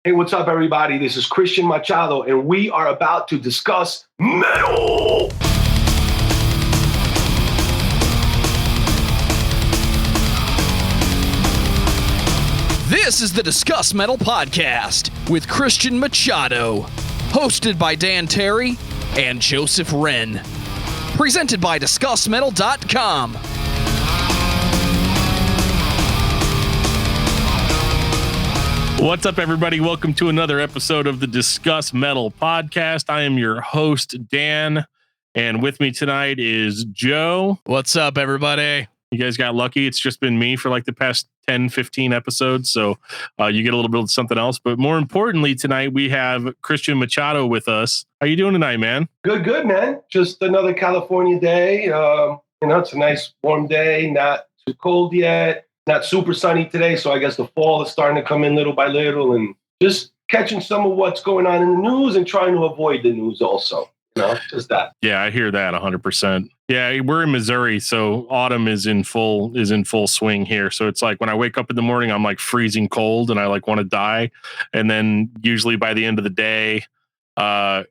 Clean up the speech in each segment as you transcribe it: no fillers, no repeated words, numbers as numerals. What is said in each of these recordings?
Hey, what's up, everybody? This is Cristian Machado, and we are about to discuss metal. This is the Discuss Metal Podcast with Cristian Machado, hosted by Dan Terry and Joseph Wren. Presented by discussmetal.com. What's up, everybody? Welcome to another episode of the Discuss Metal Podcast. I am your host, Dan, and with me tonight is Joe. What's up, everybody? You guys got lucky. It's just been me for like the past 10, 15 episodes, so you get a little bit of something else. But more importantly, tonight we have Cristian Machado with us. How you doing tonight, man? Good, man. Just another California day. It's a nice warm day, not too cold yet. Not super sunny today, so I guess the fall is starting to come in little by little, and just catching some of what's going on in the news and trying to avoid the news also. Just that. Yeah, I hear that 100%. Yeah, we're in Missouri, so autumn is in full swing here. So it's like when I wake up in the morning, I'm like freezing cold and I like want to die. And then usually by the end of the day,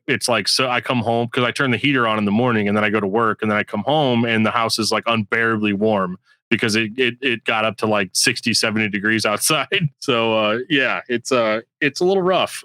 it's like, so I come home because I turn the heater on in the morning and then I go to work and then I come home and the house is like unbearably warm because it got up to like 60, 70 degrees outside. So it's a little rough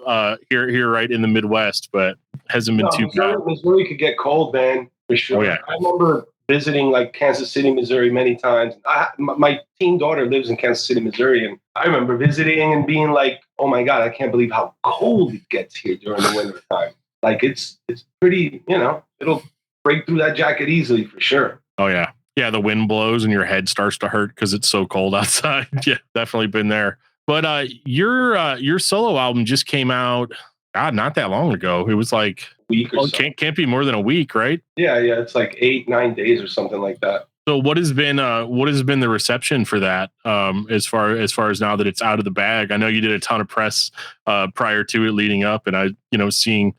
here right in the Midwest, but hasn't been too bad. Missouri could get cold, man, for sure. Oh, yeah. I remember visiting like Kansas City, Missouri many times. My teen daughter lives in Kansas City, Missouri, and I remember visiting and being like, oh my God, I can't believe how cold it gets here during the winter time. Like it's pretty, it'll break through that jacket easily for sure. Oh yeah. Yeah, the wind blows and your head starts to hurt because it's so cold outside. Yeah, definitely been there. But your solo album just came out, God, not that long ago. It was like a week or so. Can't be more than a week, right? Yeah, it's like 8-9 days or something like that. So what has been the reception for that? As far as now that it's out of the bag, I know you did a ton of press prior to it leading up, and I seeing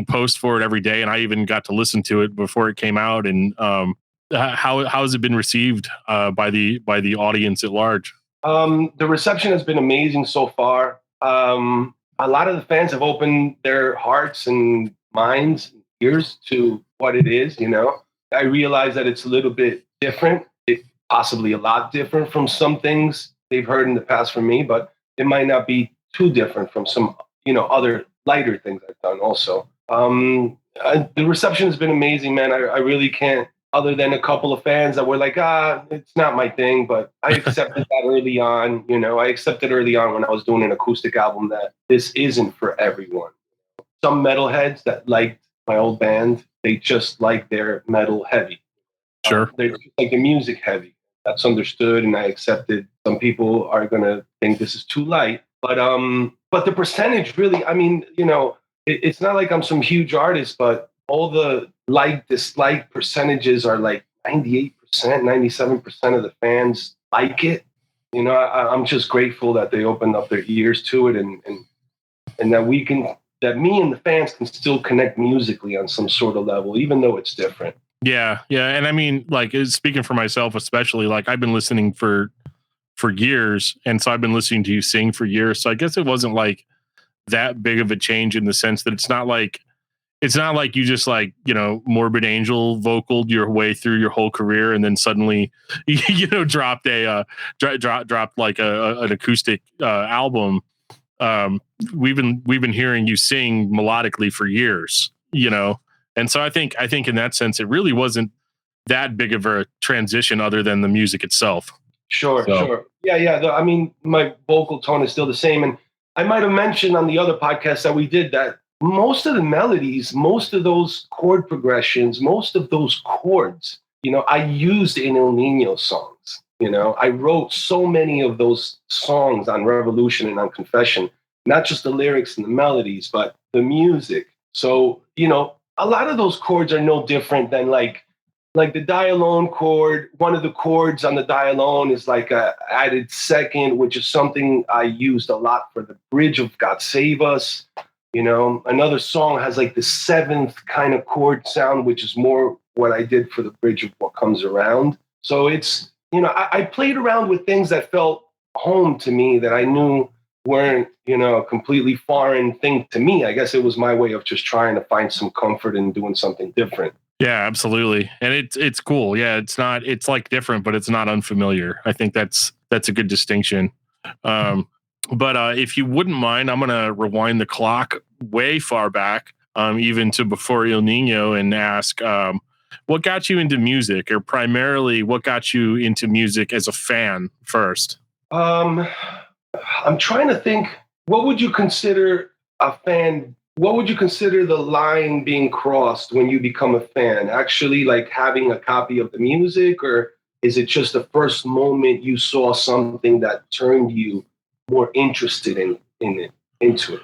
posts for it every day, and I even got to listen to it before it came out. And how has it been received by the audience at large? The reception has been amazing so far. A lot of the fans have opened their hearts and minds and ears to what it is. I realize that it's a little bit different, possibly a lot different from some things they've heard in the past from me, but it might not be too different from some other lighter things I've done also. The reception has been amazing, man. I really can't, other than a couple of fans that were like, it's not my thing, but I accepted that early on. I accepted early on when I was doing an acoustic album that this isn't for everyone. Some metalheads that liked my old band, they just like their metal heavy. Sure. They're just like the music heavy. That's understood, and I accepted. Some people are going to think this is too light. But the percentage really, it's not like I'm some huge artist, but all the dislike percentages are like 98%, 97% of the fans like it. I'm just grateful that they opened up their ears to it and that me and the fans can still connect musically on some sort of level, even though it's different. Yeah. And I mean, like, speaking for myself, especially, like, I've been listening for years. And so I've been listening to you sing for years. So I guess it wasn't like that big of a change in the sense that it's not like you just like, Morbid Angel vocaled your way through your whole career and then suddenly, dropped like an acoustic album. We've been hearing you sing melodically for years, and so I think in that sense it really wasn't that big of a transition other than the music itself. Sure. Yeah. My vocal tone is still the same, and I might have mentioned on the other podcast that we did that most of the melodies, most of those chord progressions, most of those chords, I used in Ill Niño songs. I wrote so many of those songs on Revolution and on Confession, not just the lyrics and the melodies, but the music. So, a lot of those chords are no different than like the Die Alone chord. One of the chords on the Die Alone is like a added second, which is something I used a lot for the bridge of God Save Us. Another song has like the seventh kind of chord sound, which is more what I did for the bridge of What Comes Around. So it's, I played around with things that felt home to me, that I knew weren't, a completely foreign thing to me. I guess it was my way of just trying to find some comfort in doing something different. Yeah, absolutely. And it's cool. Yeah, it's like different, but it's not unfamiliar. I think that's a good distinction. But if you wouldn't mind, I'm gonna rewind the clock way far back, even to before Ill Niño, and ask what got you into music, or primarily what got you into music as a fan first? I'm trying to think, what would you consider a fan? What would you consider the line being crossed when you become a fan? Actually, like having a copy of the music, or is it just the first moment you saw something that turned you more interested into it?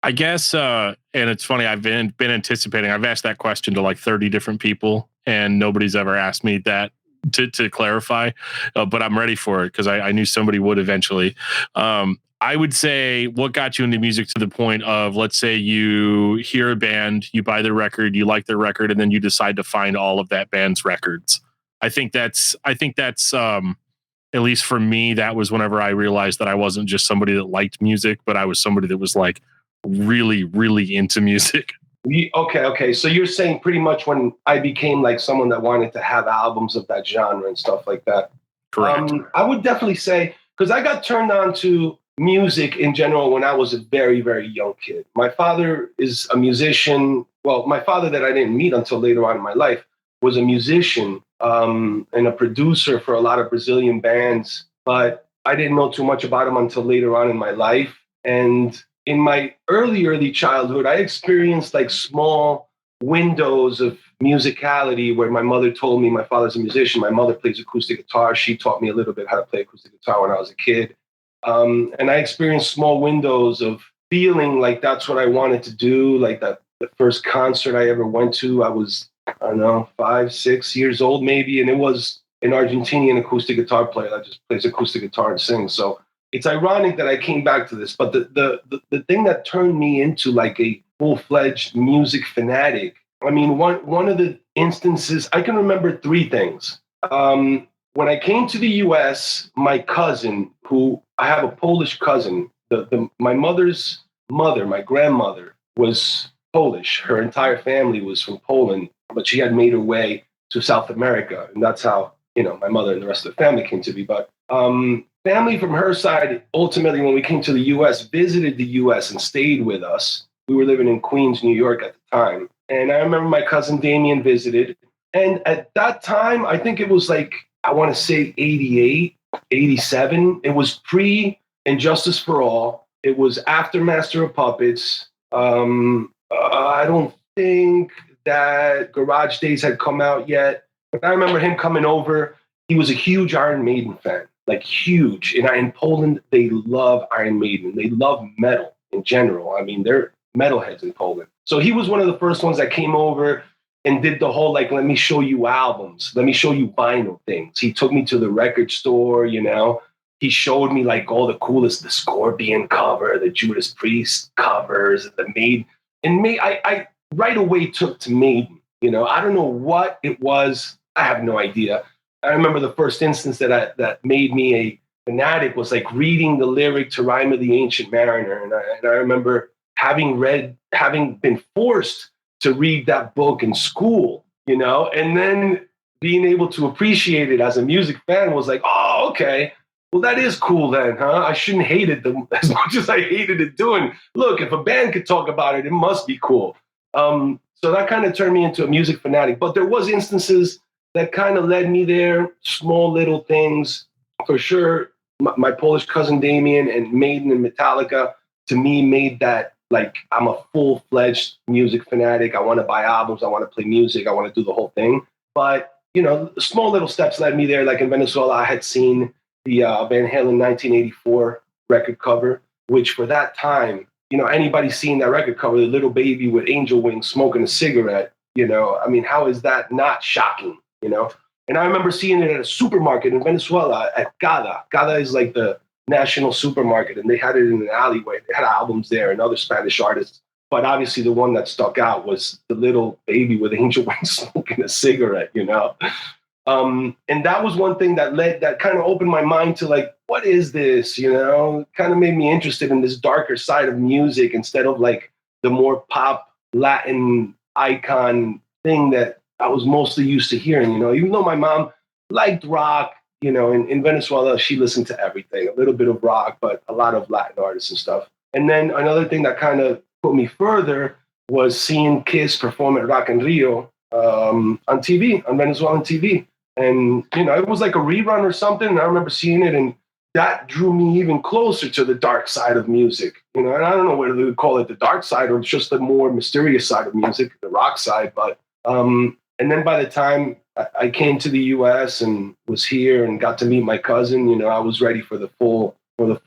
I guess, and it's funny. I've been anticipating. I've asked that question to like 30 different people, and nobody's ever asked me that to clarify. But I'm ready for it because I knew somebody would eventually. I would say, what got you into music to the point of, let's say you hear a band, you buy their record, you like their record, and then you decide to find all of that band's records. I think that's at least for me, that was whenever I realized that I wasn't just somebody that liked music, but I was somebody that was like really, really into music. Okay. So you're saying pretty much when I became like someone that wanted to have albums of that genre and stuff like that. Correct. I would definitely say, because I got turned on to music in general when I was a very, very young kid. My father is a musician. Well, my father that I didn't meet until later on in my life was a musician and a producer for a lot of Brazilian bands, but I didn't know too much about him until later on in my life. And in my early childhood, I experienced like small windows of musicality where my mother told me my father's a musician. My mother plays acoustic guitar. She taught me a little bit how to play acoustic guitar when I was a kid. And I experienced small windows of feeling like that's what I wanted to do. Like that, the first concert I ever went to, I was, I don't know, 5, 6 years old maybe. And it was an Argentinian acoustic guitar player that just plays acoustic guitar and sings. So it's ironic that I came back to this, but the thing that turned me into like a full-fledged music fanatic, I mean, one of the instances, I can remember 3 things. When I came to the US, my cousin, who I have a Polish cousin, my mother's mother, my grandmother, was Polish. Her entire family was from Poland, but she had made her way to South America. And that's how, my mother and the rest of the family came to be. But family from her side, ultimately, when we came to the US, visited the US and stayed with us. We were living in Queens, New York at the time. And I remember my cousin Damien visited. And at that time, I think it was like, I want to say 88, 87. It was pre Injustice for All. It was after Master of Puppets. I don't think that Garage Days had come out yet. But I remember him coming over. He was a huge Iron Maiden fan, like huge. And in Poland, they love Iron Maiden. They love metal in general. I mean, they're metalheads in Poland. So he was one of the first ones that came over and did the whole, like, let me show you albums. Let me show you vinyl things. He took me to the record store, He showed me, like, all the coolest, the Scorpion cover, the Judas Priest covers, the Maiden. And I right away took to Maiden, I don't know what it was. I have no idea. I remember the first instance that made me a fanatic was, like, reading the lyric to Rhyme of the Ancient Mariner. And I remember having been forced to read that book in school, and then being able to appreciate it as a music fan was like, oh, okay, well, that is cool then, huh? I shouldn't hate it as much as I hated it doing. Look, if a band could talk about it, it must be cool. So that kind of turned me into a music fanatic. But there was instances that kind of led me there, small little things. For sure, my Polish cousin Damien and Maiden and Metallica, to me, made that, like, I'm a full-fledged music fanatic. I want to buy albums. I want to play music. I want to do the whole thing. But, small little steps led me there. Like in Venezuela, I had seen the Van Halen 1984 record cover, which for that time, anybody seeing that record cover, the little baby with angel wings smoking a cigarette, I mean, how is that not shocking, And I remember seeing it at a supermarket in Venezuela at Gada. Gada is like the national supermarket, and they had it in an alleyway. They had albums there and other Spanish artists. But obviously the one that stuck out was the little baby with angel wings smoking a cigarette, And that was one thing that kind of opened my mind to like, what is this? Kind of made me interested in this darker side of music instead of like the more pop Latin icon thing that I was mostly used to hearing. Even though my mom liked rock, in Venezuela, she listened to everything, a little bit of rock, but a lot of Latin artists and stuff. And then another thing that kind of put me further was seeing Kiss perform at Rock in Rio on TV, on Venezuelan TV. And, it was like a rerun or something. And I remember seeing it, and that drew me even closer to the dark side of music. And I don't know whether they would call it the dark side or just the more mysterious side of music, the rock side. But, and then by the time I came to the US and was here and got to meet my cousin, I was ready for the full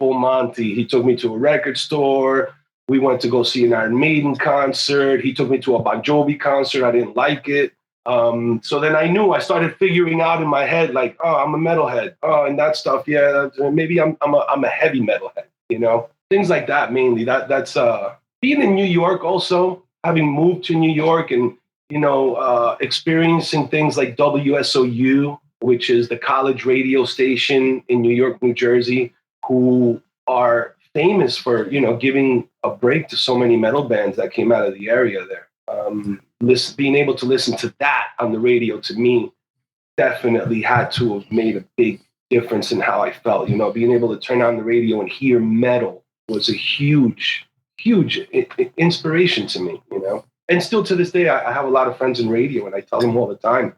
Monty. He took me to a record store. We went to go see an Iron Maiden concert. He took me to a Bon Jovi concert. I didn't like it. So then I started figuring out in my head, like, oh, I'm a metalhead. Oh, and that stuff. Yeah, maybe I'm a heavy metalhead, things like that mainly. That's being in New York also, having moved to New York and, experiencing things like WSOU, which is the college radio station in New York, New Jersey, who are famous for, giving a break to so many metal bands that came out of the area there. Being able to listen to that on the radio, to me, definitely had to have made a big difference in how I felt. Being able to turn on the radio and hear metal was a huge inspiration to me, And still to this day, I have a lot of friends in radio, and I tell them all the time,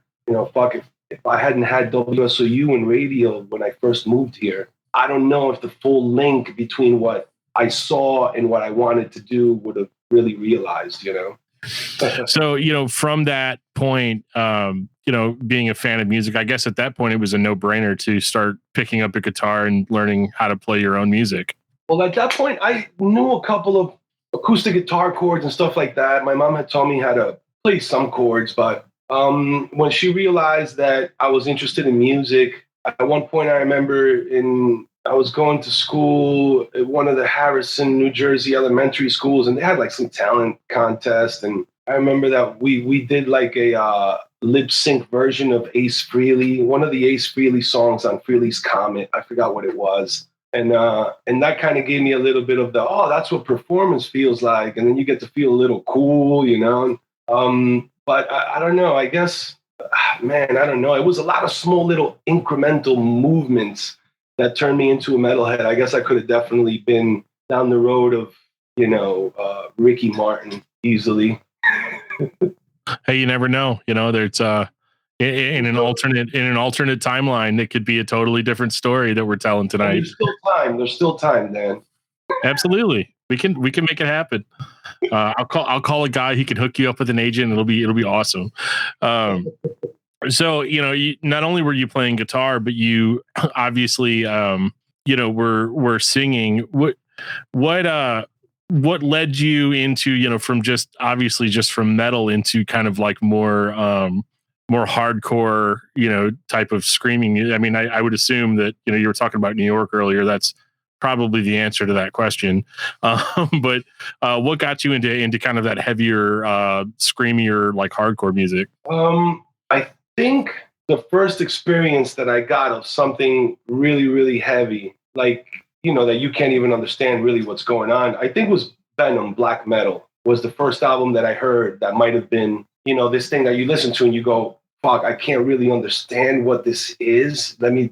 fuck, if I hadn't had WSOU and radio when I first moved here, I don't know if the full link between what I saw and what I wanted to do would have really realized, So, from that point, being a fan of music, I guess at that point it was a no-brainer to start picking up a guitar and learning how to play your own music. Well, at that point, I knew a couple of acoustic guitar chords and stuff like that. My mom had taught me how to play some chords, but when she realized that I was interested in music, at one point I remember I was going to school at one of the Harrison, New Jersey elementary schools, and they had like some talent contest. And I remember that we did like a lip sync version of Ace Frehley, one of the Ace Frehley songs on Frehley's Comet. I forgot what it was. And that kind of gave me a little bit of that's what performance feels like. And then you get to feel a little cool, But I don't know, I guess, man, I don't know. It was a lot of small little incremental movements that turned me into a metalhead. I guess I could have definitely been down the road of, Ricky Martin easily. Hey, you never know. There's in an alternate timeline, it could be a totally different story that we're telling tonight. There's still time, Dan. Absolutely, we can make it happen. I'll call a guy. He can hook you up with an agent. It'll be awesome. So not only were you playing guitar, but you obviously were singing. What led you into from just from metal into kind of like more hardcore type of screaming? I mean, I would assume that you were talking about New York earlier. That's probably the answer to that question. But what got you into kind of that heavier, screamier, like hardcore music? I think the first experience that I got of something really, really heavy, like, that you can't even understand really what's going on, I think was Venom. Black Metal was the first album that I heard that might have been, this thing that you listen to and you go, fuck, I can't really understand what this is. Let me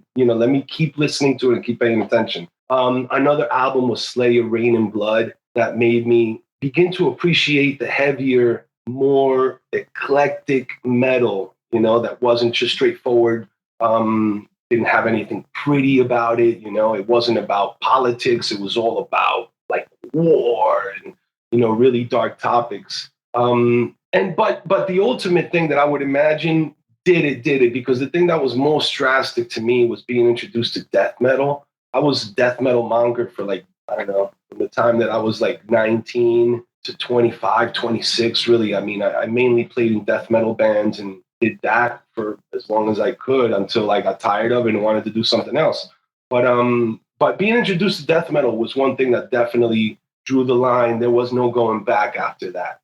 keep listening to it and keep paying attention. Another album was Slayer, Rain and Blood, that made me begin to appreciate the heavier, more eclectic metal, that wasn't just straightforward, didn't have anything pretty about it, it wasn't about politics, it was all about like war and, really dark topics. But the ultimate thing that I would imagine did it, because the thing that was most drastic to me was being introduced to death metal. I was death metal mongered for like, I don't know, from the time that I was like 19 to 25, 26, really. I mean, I mainly played in death metal bands and did that for as long as I could until I got tired of it and wanted to do something else. But being introduced to death metal was one thing that definitely drew the line. There was no going back after that.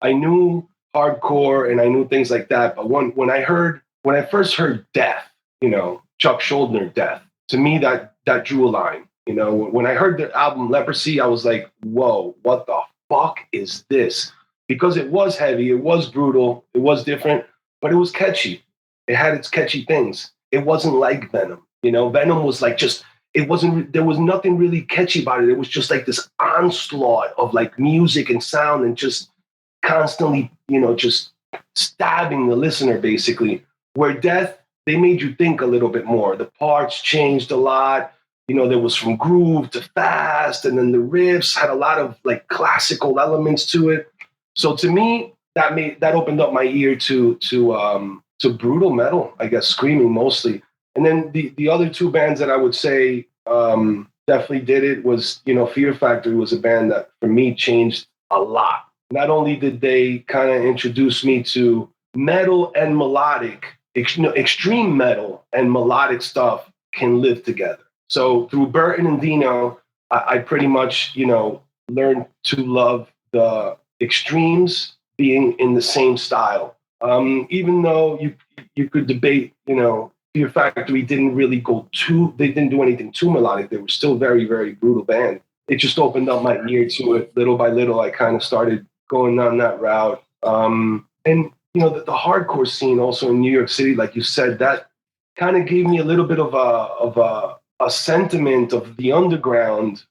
I knew hardcore and I knew things like that. But when I heard when I first heard Death, Chuck Schuldiner, Death, to me that drew a line. When I heard the album Leprosy, I was like, whoa, what the fuck is this? Because it was heavy, it was brutal, it was different, but it was catchy. It had its catchy things. It wasn't like Venom. Venom was like there was nothing really catchy about it. It was just like this onslaught of like music and sound and just constantly, just stabbing the listener basically. Where Death, they made you think a little bit more. The parts changed a lot. There was from groove to fast, and then the riffs had a lot of like classical elements to it. So to me, that opened up my ear to brutal metal, I guess, screaming mostly. And then the other two bands that I would say definitely did it was, Fear Factory was a band that for me changed a lot. Not only did they kind of introduce me to metal and melodic, extreme metal and melodic stuff can live together. So through Burton and Dino, I pretty much, learned to love the extremes being in the same style. Even though you could debate, Fear Factory didn't do anything too melodic. They were still very, very brutal band. It just opened up my ear to it. Little by little, I kind of started going down that route. And, the hardcore scene also in New York City, like you said, that kind of gave me a little bit of a sentiment of the underground,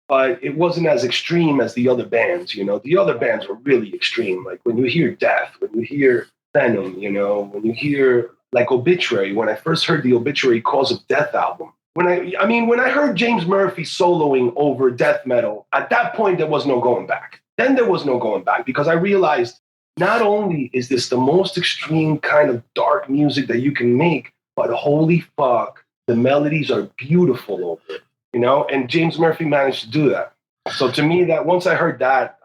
but it wasn't as extreme as the other bands. The other bands were really extreme. Like when you hear Death, when you hear Venom, when you hear like Obituary. When I first heard the Obituary Cause of Death album, when I heard James Murphy soloing over death metal, at that point there was no going back. Then there was no going back, because I realized not only is this the most extreme kind of dark music that you can make, but holy fuck, the melodies are beautiful over it, and James Murphy managed to do that. So to me, that once I heard that,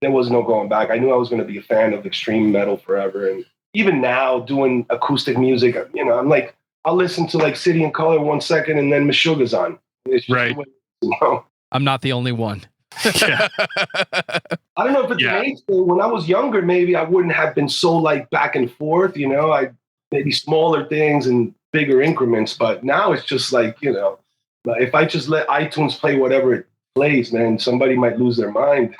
there was no going back. I knew I was going to be a fan of extreme metal forever. And even now doing acoustic music, I'm like, I'll listen to like City and Color 1 second and then Meshuggah's on. It's just right. I'm not the only one. Yeah. I don't know if it's an age thing. When I was younger, maybe I wouldn't have been so like back and forth, I maybe smaller things and bigger increments, but now it's just like, if I just let iTunes play whatever it plays, man, somebody might lose their mind.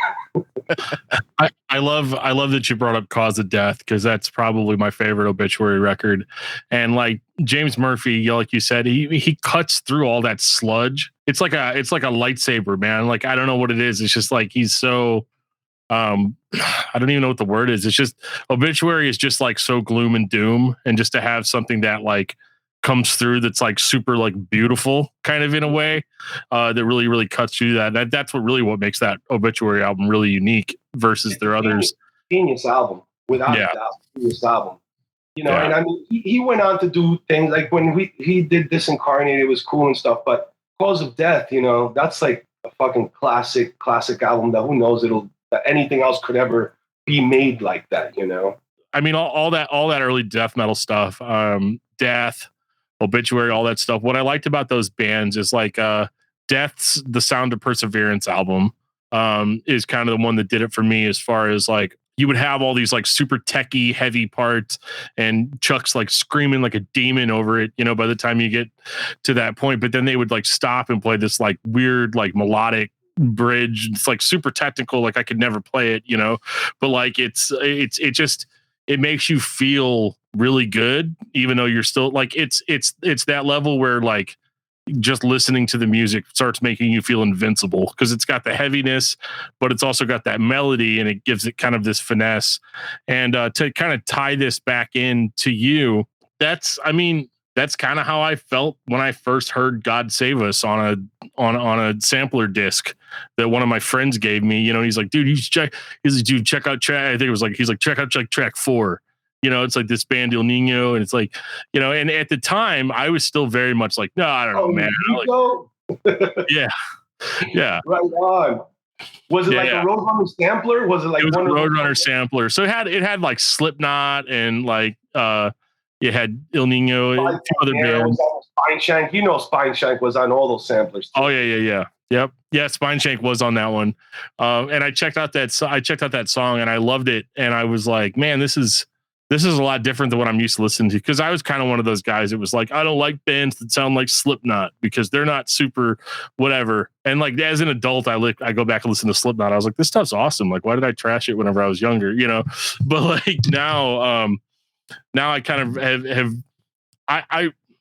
I love that you brought up Cause of Death, because that's probably my favorite Obituary record. And like James Murphy, like you said, he cuts through all that sludge. It's like a lightsaber, man. Like, I don't know what it is. It's just like he's so I don't even know what the word is. It's just Obituary is just like so gloom and doom, and just to have something that like comes through that's like super like beautiful kind of in a way that really, really cuts through that's what makes that Obituary album really unique versus their others. Genius album, without a doubt. Genius album. And I mean, he went on to do things like when he did Disincarnate, it was cool and stuff, but Cause of Death, that's like a fucking classic album that who knows that anything else could ever be made like that, I mean, all that early death metal stuff, Death, Obituary, all that stuff. What I liked about those bands is like Death's The Sound of Perseverance album is kind of the one that did it for me, as far as like you would have all these like super techie heavy parts and Chuck's like screaming like a demon over it, by the time you get to that point. But then they would like stop and play this like weird like melodic bridge. It's like super technical, like I could never play it, but like it makes you feel really good, even though you're still like, it's that level where like just listening to the music starts making you feel invincible, because it's got the heaviness, but it's also got that melody, and it gives it kind of this finesse. And to kind of tie this back in to you, that's kind of how I felt when I first heard God Save Us on a sampler disc that one of my friends gave me. He's like, dude, check out track. I think it was like, he's like, check out track 4. It's like this band Ill Niño, and it's like, and at the time I was still very much like, no, I don't know, man. Yeah. Right on. Was it like a Roadrunner sampler? Was it like one of Roadrunner sampler? So it had like Slipknot and like it had Ill Niño and two other bands. Spineshank, Spineshank was on all those samplers too. Oh yeah. Yep. Yeah, Spineshank was on that one. And I checked out that song and I loved it, and I was like, man, this is this is a lot different than what I'm used to listening to. Cause I was kind of one of those guys that was like, I don't like bands that sound like Slipknot because they're not super whatever. And like, as an adult, I go back and listen to Slipknot. I was like, this stuff's awesome. Like, why did I trash it whenever I was younger, you know? But like now I kind of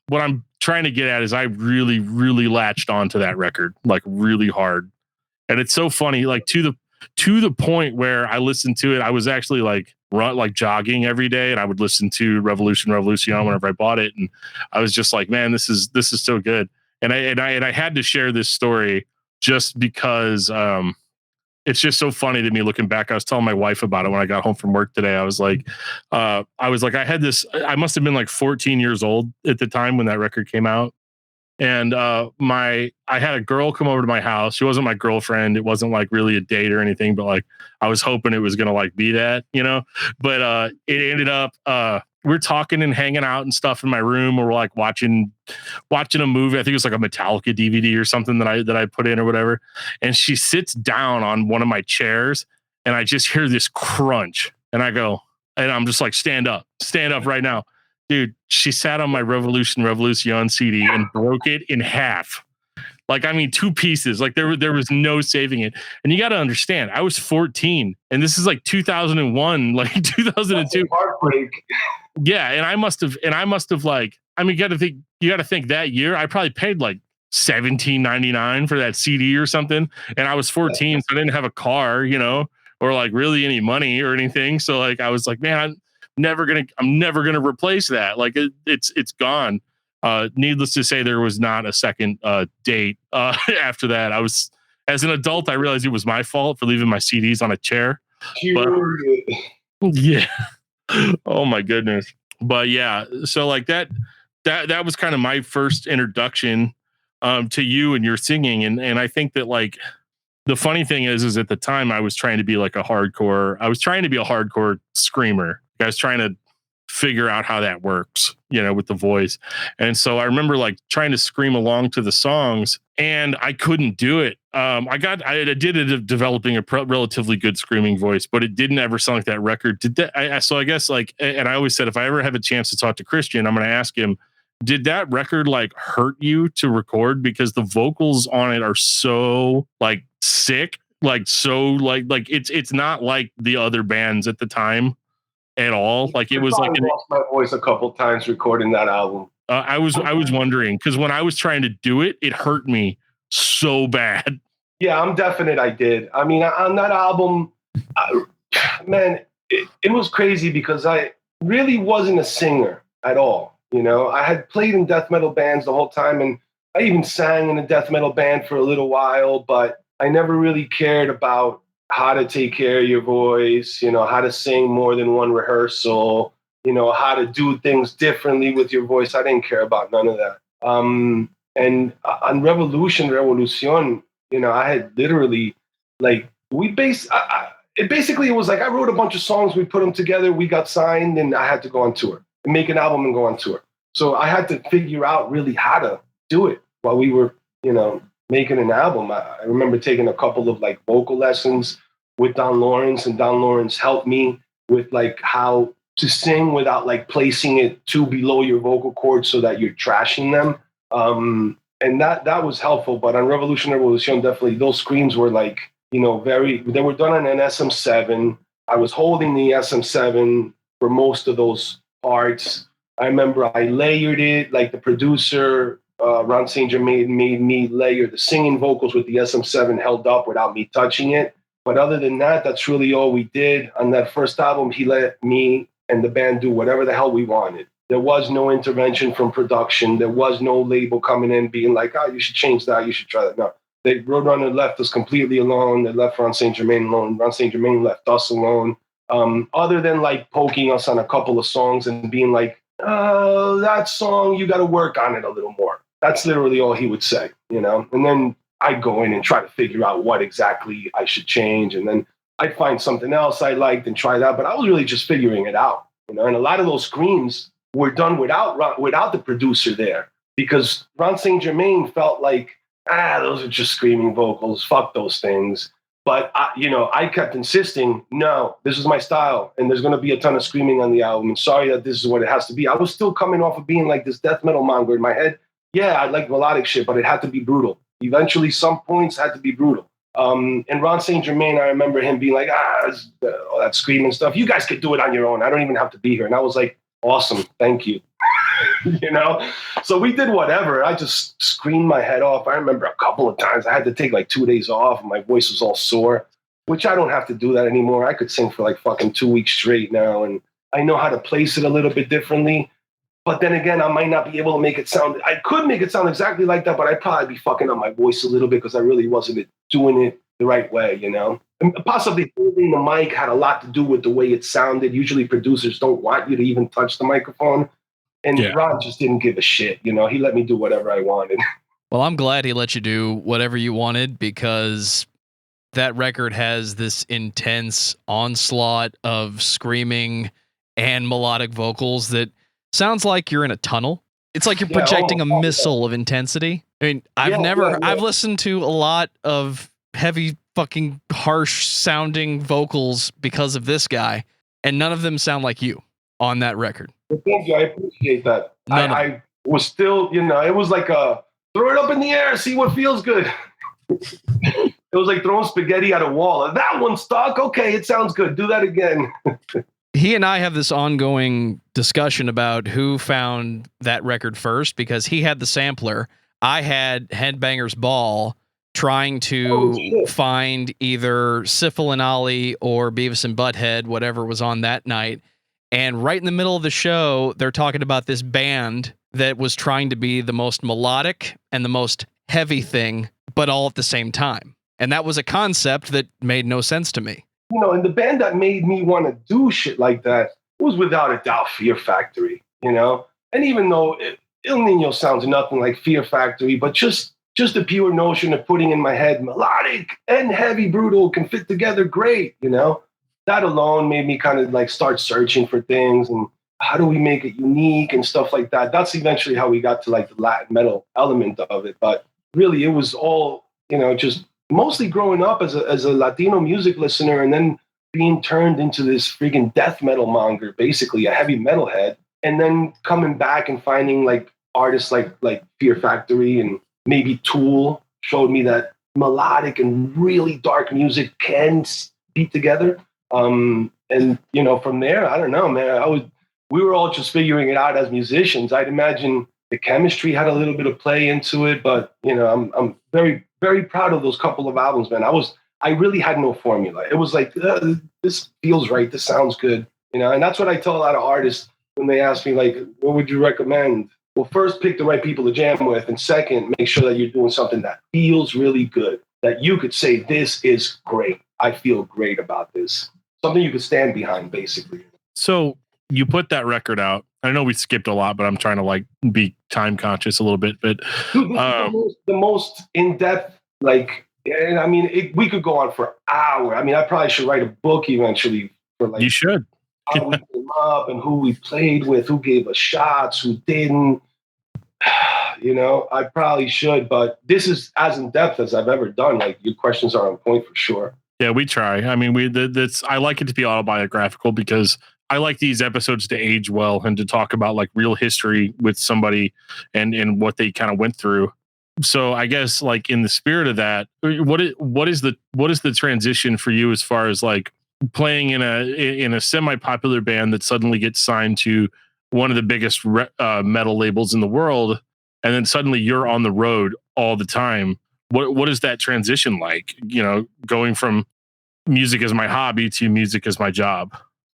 what I'm trying to get at is I really, really latched onto that record, like really hard. And it's so funny, like to the point where I listened to it, I was actually like jogging every day, and I would listen to Revolution whenever I bought it, and I was just like, man, this is so good. And I had to share this story just because it's just so funny to me looking back. I was telling my wife about it when I got home from work today. I was like, I must have been like 14 years old at the time when that record came out. And I had a girl come over to my house. She wasn't my girlfriend. It wasn't like really a date or anything, but like I was hoping it was gonna like be that, you know. But it ended up we're talking and hanging out and stuff in my room, or we're like watching a movie. I think it was like a Metallica DVD or something that I put in or whatever. And she sits down on one of my chairs, and I just hear this crunch, and I go, and I'm just like, stand up right now. Dude, she sat on my Revolution CD and broke it in half. Like, I mean, two pieces. Like there was no saving it. And you got to understand, I was 14, and this is like 2001, like 2002. Heartbreak. Yeah, and I must have like, I mean, you got to think that year I probably paid like $17.99 for that CD or something, and I was 14, so I didn't have a car, you know, or like really any money or anything. So like I was like, man, I'm never gonna replace that. Like it's gone. Needless to say, there was not a second date after that. As an adult, I realized it was my fault for leaving my CDs on a chair. But, yeah. Oh my goodness. But yeah, so like that was kind of my first introduction to you and your singing. And I think that like the funny thing is at the time I was trying to be a hardcore screamer. I was trying to figure out how that works, you know, with the voice. And so I remember like trying to scream along to the songs, and I couldn't do it. I did it of developing a relatively good screaming voice, but it didn't ever sound like that record. So I guess like, and I always said, if I ever have a chance to talk to Cristian, I'm going to ask him, did that record like hurt you to record? Because the vocals on it are so like sick, like so like it's not like the other bands at the time at all. Like it was like lost my voice a couple times recording that album. I was wondering, because when I was trying to do it, it hurt me so bad. Yeah, I'm definite. I did. I mean, on that album, man, it was crazy because I really wasn't a singer at all. You know, I had played in death metal bands the whole time, and I even sang in a death metal band for a little while, but I never really cared about how to take care of your voice, you know, how to sing more than one rehearsal, you know, how to do things differently with your voice. I didn't care about none of that. And on Revolution, you know, I had literally like, it was like I wrote a bunch of songs, we put them together, we got signed, and I had to go on tour and make an album and go on tour. So I had to figure out really how to do it while we were, you know, making an album. I remember taking a couple of like vocal lessons with Don Lawrence, and Don Lawrence helped me with like how to sing without like placing it too below your vocal cords so that you're trashing them. And that was helpful. But on Revolution, definitely those screams were like, you know, they were done on an SM7. I was holding the SM7 for most of those parts. I remember I layered it, like the producer, Ron St. Germain, made me layer the singing vocals with the SM7 held up without me touching it. But other than that, that's really all we did. On that first album, he let me and the band do whatever the hell we wanted. There was no intervention from production. There was no label coming in being like, oh, you should change that, you should try that. No. Roadrunner left us completely alone. They left Ron St. Germain alone. Ron St. Germain left us alone. Other than like poking us on a couple of songs and being like, oh, that song, you got to work on it a little more. That's literally all he would say, you know? And then I'd go in and try to figure out what exactly I should change. And then I'd find something else I liked and try that. But I was really just figuring it out, you know? And a lot of those screams were done without the producer there, because Ron St. Germain felt like, those are just screaming vocals. Fuck those things. But I kept insisting, no, this is my style, and there's going to be a ton of screaming on the album. And sorry that this is what it has to be. I was still coming off of being like this death metal monger in my head. Yeah, I like melodic shit, but it had to be brutal. Eventually, some points had to be brutal. And Ron St. Germain, I remember him being like, all that screaming stuff. You guys could do it on your own. I don't even have to be here. And I was like, awesome, thank you. So we did whatever. I just screamed my head off. I remember a couple of times I had to take like 2 days off and my voice was all sore, which I don't have to do that anymore. I could sing for like fucking 2 weeks straight now. And I know how to place it a little bit differently. But then again, I might not be able to make it sound, I could make it sound exactly like that, but I'd probably be fucking up my voice a little bit because I really wasn't doing it the right way, And possibly holding the mic had a lot to do with the way it sounded. Usually producers don't want you to even touch the microphone. And Ron just didn't give a shit, He let me do whatever I wanted. Well, I'm glad he let you do whatever you wanted, because that record has this intense onslaught of screaming and melodic vocals that sounds like you're in a tunnel. It's like you're projecting a missile of intensity. I mean, I've listened to a lot of heavy fucking harsh sounding vocals because of this guy, and none of them sound like you on that record. Thank you. I appreciate that. I was still, it was like throw it up in the air, see what feels good. It was like throwing spaghetti at a wall. That one stuck. Okay, it sounds good. Do that again. He and I have this ongoing discussion about who found that record first, because he had the sampler. I had Headbangers Ball trying to find either Syphil and Ollie or Beavis and Butthead, whatever was on that night. And right in the middle of the show, they're talking about this band that was trying to be the most melodic and the most heavy thing, but all at the same time. And that was a concept that made no sense to me. And the band that made me want to do shit like that was without a doubt Fear Factory, And even though Ill Niño sounds nothing like Fear Factory, but just the pure notion of putting in my head melodic and heavy brutal can fit together great, That alone made me kind of like start searching for things and how do we make it unique and stuff like that. That's eventually how we got to like the Latin metal element of it. But really it was all, just mostly growing up as a Latino music listener and then being turned into this freaking death metal monger, basically a heavy metal head, and then coming back and finding like artists like Fear Factory and maybe Tool showed me that melodic and really dark music can be together. And from there, I don't know, man, we were all just figuring it out as musicians. I'd imagine the chemistry had a little bit of play into it, but I'm very, very proud of those couple of albums, man. I really had no formula. It was like, this feels right. This sounds good. And that's what I tell a lot of artists when they ask me, like, what would you recommend? Well, first, pick the right people to jam with. And second, make sure that you're doing something that feels really good, that you could say, this is great. I feel great about this. Something you could stand behind, basically. So you put that record out. I know we skipped a lot, but I'm trying to like be time conscious a little bit. But dude, the most in-depth, like, and I mean, we could go on for hours. I mean, I probably should write a book eventually for like. You should. How we came up and who we played with, who gave us shots, who didn't. I probably should, but this is as in depth as I've ever done. Like, your questions are on point for sure. Yeah, we try. I mean, I like it to be autobiographical because I like these episodes to age well and to talk about like real history with somebody and what they kind of went through. So I guess like in the spirit of that, what is the transition for you as far as like playing in a semi-popular band that suddenly gets signed to one of the biggest metal labels in the world, and then suddenly you're on the road all the time? What is that transition like? Going from music as my hobby to music as my job.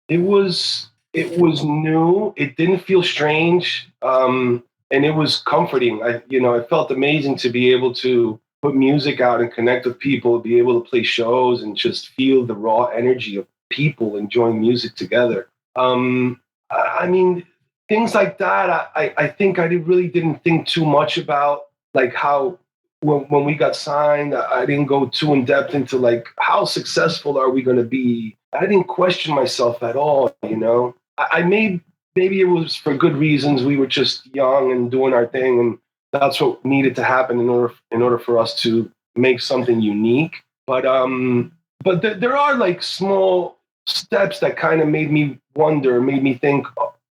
It was new. It didn't feel strange, and it was comforting. It felt amazing to be able to put music out and connect with people, be able to play shows and just feel the raw energy of people enjoying music together. I mean, things like that. I think I really didn't think too much about like how. When we got signed, I didn't go too in depth into like how successful are we going to be. I didn't question myself at all. I maybe it was for good reasons. We were just young and doing our thing, and that's what needed to happen in order for us to make something unique. But there are like small steps that kind of made me wonder, made me think,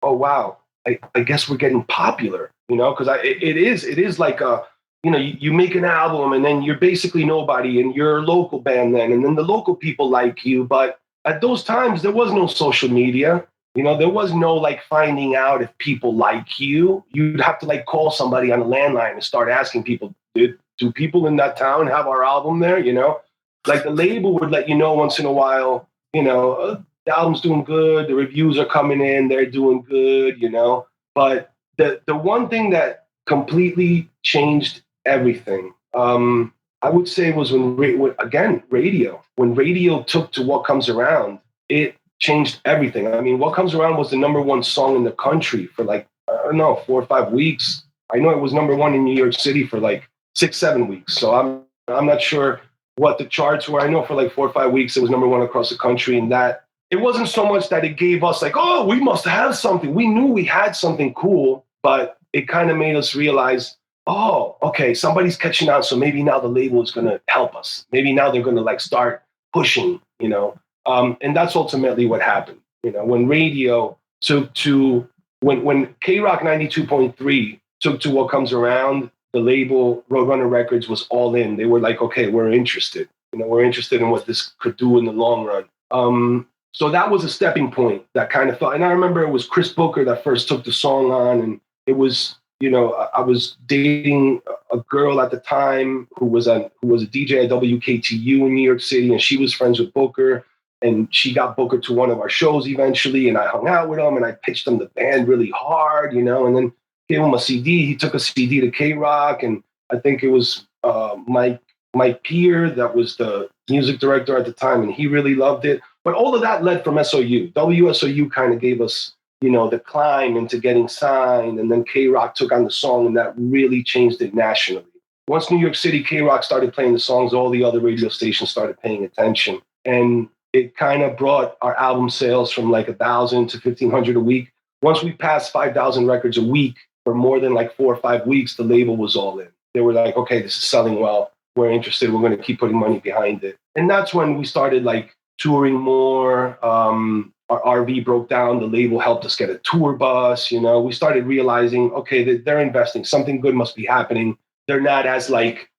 oh wow, I guess we're getting popular, because it is like you make an album and then you're basically nobody and you're a local band then, and then the local people like you. But at those times, there was no social media. There was no like finding out if people like you. You'd have to like call somebody on a landline and start asking people, do people in that town have our album there? Like the label would let you know once in a while, the album's doing good, the reviews are coming in, they're doing good, But the one thing that completely changed everything, I would say, was when radio. When radio took to What Comes Around, it changed everything. I mean, What Comes Around was the number one song in the country for like, I don't know, 4 or 5 weeks. I know it was number one in New York City for like 6-7 weeks. So I'm not sure what the charts were. I know for like 4 or 5 weeks it was number one across the country, and that it wasn't so much that it gave us like, oh, we must have something. We knew we had something cool, but it kind of made us realize, oh, okay, somebody's catching on. So maybe now the label is going to help us. Maybe now they're going to like start pushing, and that's ultimately what happened. When radio took to, when K-Rock 92.3 took to What Comes Around, the label Roadrunner Records was all in. They were like, okay, we're interested. We're interested in what this could do in the long run. So that was a stepping point that kind of felt. And I remember it was Chris Booker that first took the song on, and it was, I was dating a girl at the time who was a DJ at WKTU in New York City, and she was friends with Booker, and she got Booker to one of our shows eventually, and I hung out with him, and I pitched him the band really hard, and then gave him a CD. He took a CD to K-Rock, and I think it was Mike Peer that was the music director at the time, and he really loved it. But all of that led from SOU. WSOU kind of gave us, the climb into getting signed, and then K-Rock took on the song, and that really changed it nationally. Once New York City, K-Rock started playing the songs, all the other radio stations started paying attention, and it kind of brought our album sales from like 1,000 to 1,500 a week. Once we passed 5,000 records a week for more than like 4 or 5 weeks, the label was all in. They were like, okay, this is selling well. We're interested. We're going to keep putting money behind it. And that's when we started like touring more. Our RV broke down. The label helped us get a tour bus. We started realizing, okay, they're investing. Something good must be happening. They're not as like,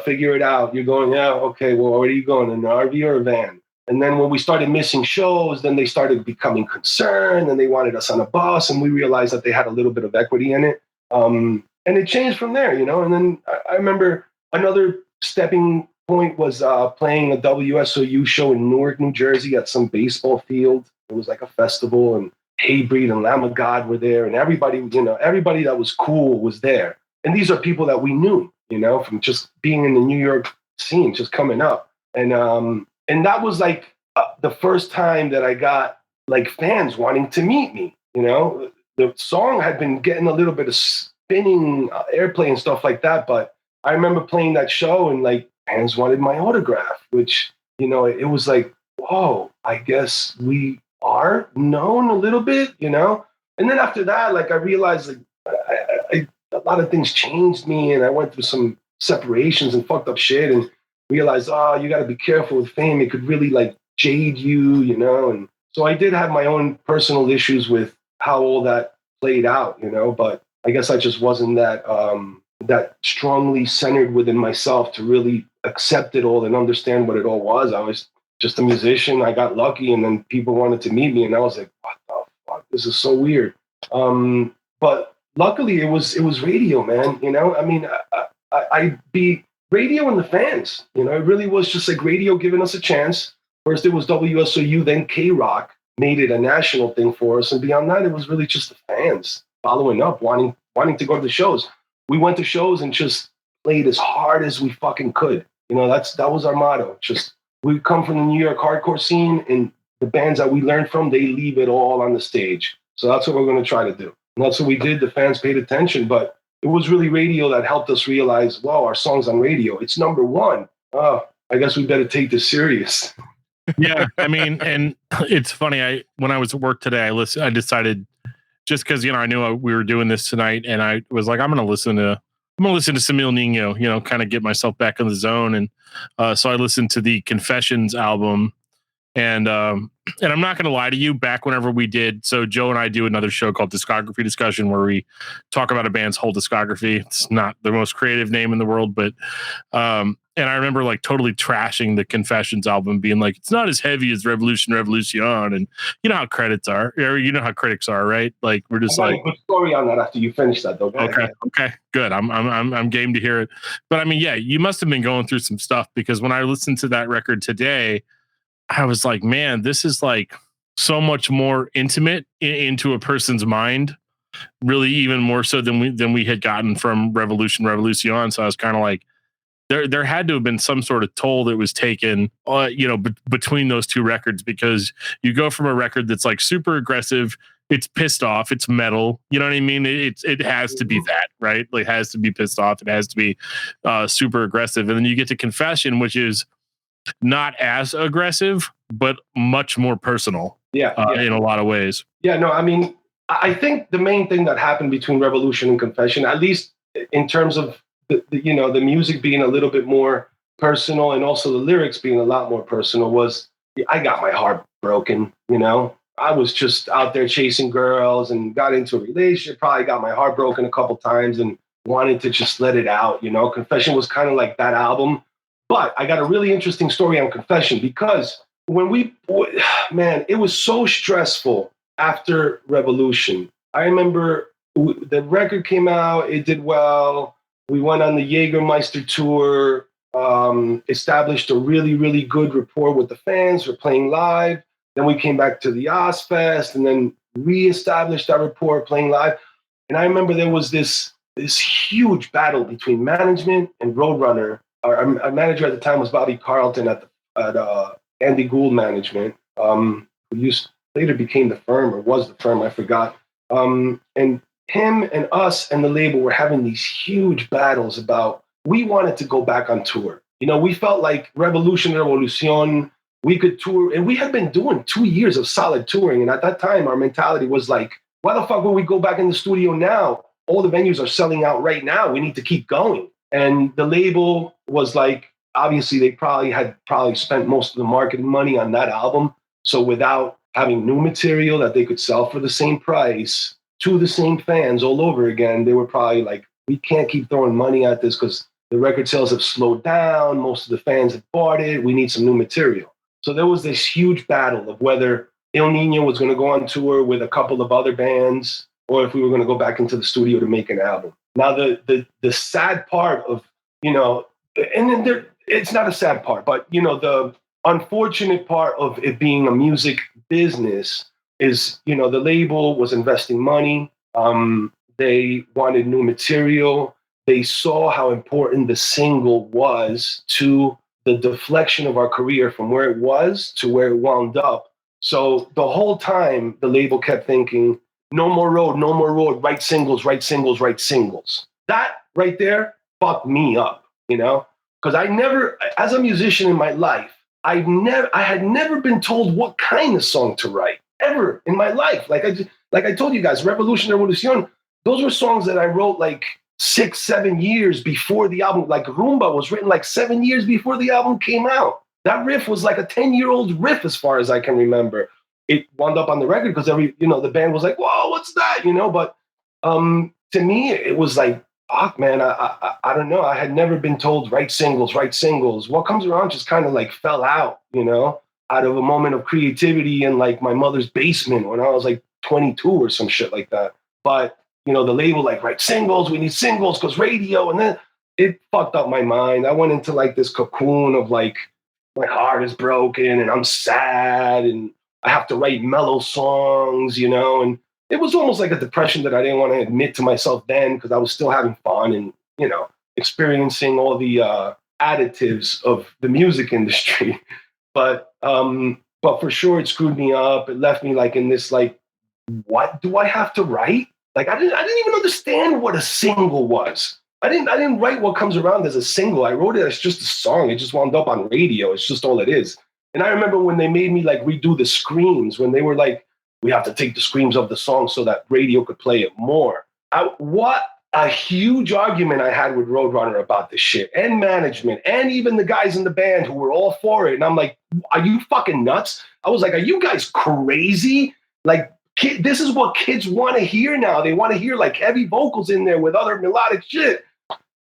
figure it out. You're going, yeah, okay, well, where are you going, in an RV or a van? And then when we started missing shows, then they started becoming concerned, and they wanted us on a bus, and we realized that they had a little bit of equity in it. And it changed from there, And then I remember another stepping point was playing a WSOU show in Newark, New Jersey at some baseball field. It was like a festival, and Haybreed and Lamb of God were there, and everybody that was cool was there. And these are people that we knew, from just being in the New York scene, just coming up. And that was like the first time that I got like fans wanting to meet me. The song had been getting a little bit of spinning airplay and stuff like that, but I remember playing that show and like fans wanted my autograph, which, it was like, whoa, I guess we are known a little bit, And then after that, like I realized like a lot of things changed me, and I went through some separations and fucked up shit, and realized, you got to be careful with fame. It could really like jade you, And so I did have my own personal issues with how all that played out, But I guess I just wasn't that strongly centered within myself to really accept it all and understand what it all was. I was just a musician. I got lucky, and then people wanted to meet me, and I was like, what the fuck? This is so weird. But luckily, it was radio, man. I mean, I beat radio and the fans. It really was just like radio giving us a chance. First, it was WSOU, then K-Rock made it a national thing for us, and beyond that, it was really just the fans following up, wanting to go to the shows. We went to shows and just played as hard as we fucking could. That was our motto. Just, we come from the New York hardcore scene, and the bands that we learned from, they leave it all on the stage. So that's what we're going to try to do. And that's what we did. The fans paid attention, but it was really radio that helped us realize, wow, our song's on radio. It's number one. Oh, I guess we better take this serious. Yeah, I mean, and it's funny. When I was at work today, I decided, just because I knew we were doing this tonight, and I was like, I'm going to listen to I'm gonna listen to some Ill Niño, kind of get myself back in the zone. And so I listened to the Confessions album. And I'm not going to lie to you, back whenever we did, so Joe and I do another show called Discography Discussion, where we talk about a band's whole discography. It's not the most creative name in the world, but and I remember like totally trashing the Confessions album, being like, it's not as heavy as Revolution, and you know how credits are, or you know how critics are, right? Like we're just like, a good story on that after you finish that, though. Okay, good. I'm game to hear it. But I mean, yeah, you must have been going through some stuff, because when I listened to that record today, I was like, man, this is like so much more intimate into a person's mind, really, even more so than we had gotten from Revolution. So I was kind of like, there had to have been some sort of toll that was taken, between those two records, because you go from a record that's like super aggressive, it's pissed off, it's metal, you know what I mean? It has to be that, right? Like, it has to be pissed off, it has to be super aggressive, and then you get to Confession, which is not as aggressive, but much more personal. In a lot of ways. Yeah, no, I mean, I think the main thing that happened between Revolution and Confession, at least in terms of the music being a little bit more personal and also the lyrics being a lot more personal, was I got my heart broken. I was just out there chasing girls and got into a relationship, probably got my heart broken a couple times and wanted to just let it out. Confession was kind of like that album. But I got a really interesting story on Confession, because it was so stressful after Revolution. I remember the record came out, it did well. We went on the Jägermeister tour, established a really, really good rapport with the fans. We're playing live. Then we came back to the Ozfest and then reestablished that rapport playing live. And I remember there was this huge battle between management and Roadrunner. Our manager at the time was Bobby Carlton at Andy Gould Management, who later became the Firm, or was the Firm, I forgot. And him and us and the label were having these huge battles about, we wanted to go back on tour. We felt like Revolution, we could tour, and we had been doing 2 years of solid touring. And at that time, our mentality was like, why the fuck would we go back in the studio now? All the venues are selling out right now. We need to keep going. And the label was like, obviously they probably spent most of the marketing money on that album. So without having new material that they could sell for the same price to the same fans all over again, they were probably like, we can't keep throwing money at this because the record sales have slowed down. Most of the fans have bought it. We need some new material. So there was this huge battle of whether Ill Niño was going to go on tour with a couple of other bands, or if we were going to go back into the studio to make an album. Now, the sad part of, it's not a sad part, but, the unfortunate part of it being a music business is, the label was investing money. They wanted new material. They saw how important the single was to the deflection of our career from where it was to where it wound up. So the whole time, the label kept thinking, no more road, write singles. That right there fucked me up, because I never, as a musician in my life, I had never been told what kind of song to write ever in my life. Like I told you guys, Revolution, those were songs that I wrote like 6-7 years before the album. Like Rumba was written like 7 years before the album came out. That riff was like a 10-year-old riff as far as I can remember. It wound up on the record because the band was like, whoa, what's that? But to me, it was like, fuck, man, I don't know. I had never been told write singles. What Comes Around just kind of like fell out, out of a moment of creativity in like my mother's basement when I was like 22 or some shit like that. But, the label like, write singles, we need singles because radio. And then it fucked up my mind. I went into like this cocoon of like, my heart is broken and I'm sad and I have to write mellow songs, and it was almost like a depression that I didn't want to admit to myself then, because I was still having fun and, experiencing all the additives of the music industry. But for sure it screwed me up. It left me like in this, like, what do I have to write? Like, I didn't even understand what a single was. I didn't write What Comes Around as a single. I wrote it as just a song. It just wound up on radio. It's just all it is. And I remember when they made me like redo the screams, when they were like, we have to take the screams of the song so that radio could play it more. What a huge argument I had with Roadrunner about this shit, and management, and even the guys in the band who were all for it. And I'm like, are you fucking nuts? I was like, are you guys crazy? Like, this is what kids want to hear now. They want to hear like heavy vocals in there with other melodic shit.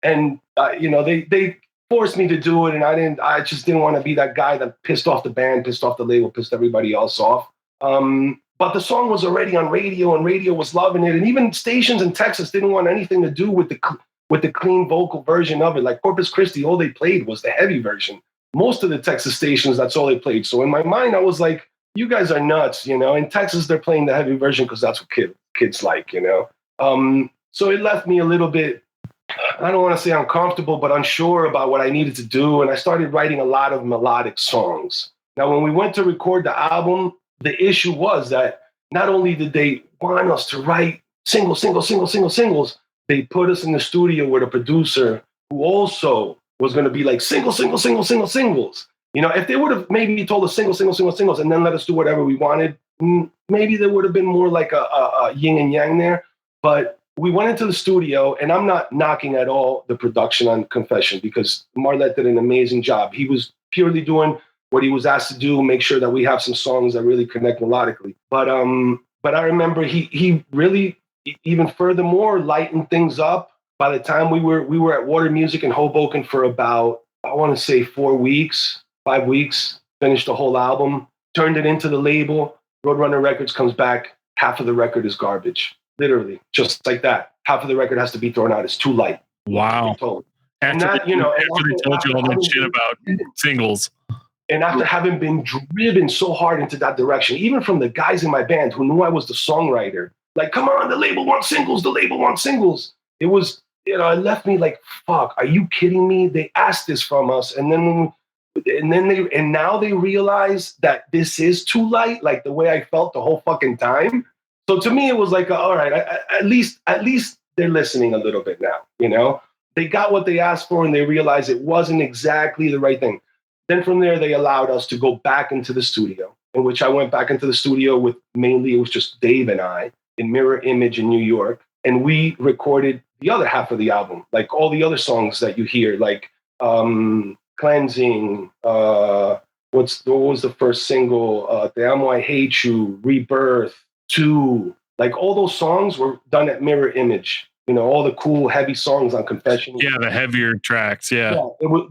And they forced me to do it, and I just didn't want to be that guy that pissed off the band, pissed off the label, pissed everybody else off. But the song was already on radio, and radio was loving it. And even stations in Texas didn't want anything to do with the clean vocal version of it. Like Corpus Christi, all they played was the heavy version. Most of the Texas stations, that's all they played. So in my mind, I was like, you guys are nuts, In Texas, they're playing the heavy version because that's what kids like, So it left me a little bit, I don't want to say uncomfortable, but unsure about what I needed to do. And I started writing a lot of melodic songs. Now, when we went to record the album, the issue was that not only did they want us to write singles, they put us in the studio with a producer who also was going to be like singles. If they would have maybe told us singles, and then let us do whatever we wanted, maybe there would have been more like a yin and yang there. But we went into the studio, and I'm not knocking at all the production on Confession, because Marlette did an amazing job. He was purely doing what he was asked to do, make sure that we have some songs that really connect melodically. But I remember he really, even furthermore, lightened things up. By the time we were at Water Music in Hoboken for about, I want to say 5 weeks, finished the whole album, turned it into the label. Roadrunner Records comes back, half of the record is garbage. Literally, just like that. Half of the record has to be thrown out. It's too light. Wow. After they told you all that shit about singles. And after having been driven so hard into that direction, even from the guys in my band who knew I was the songwriter, like, come on, the label wants singles. It was, it left me like, fuck, are you kidding me? They asked this from us. And now they realize that this is too light, like the way I felt the whole fucking time. So to me, it was like, all right, at least they're listening a little bit now, They got what they asked for, and they realized it wasn't exactly the right thing. Then from there, they allowed us to go back into the studio, in which I went back into the studio with mainly, it was just Dave and I in Mirror Image in New York. And we recorded the other half of the album, like all the other songs that you hear, like Cleansing, what was the first single? Te Amo, I Hate You, Rebirth, 2. Like all those songs were done at Mirror Image. All the cool, heavy songs on Confession. Yeah, the heavier tracks, yeah.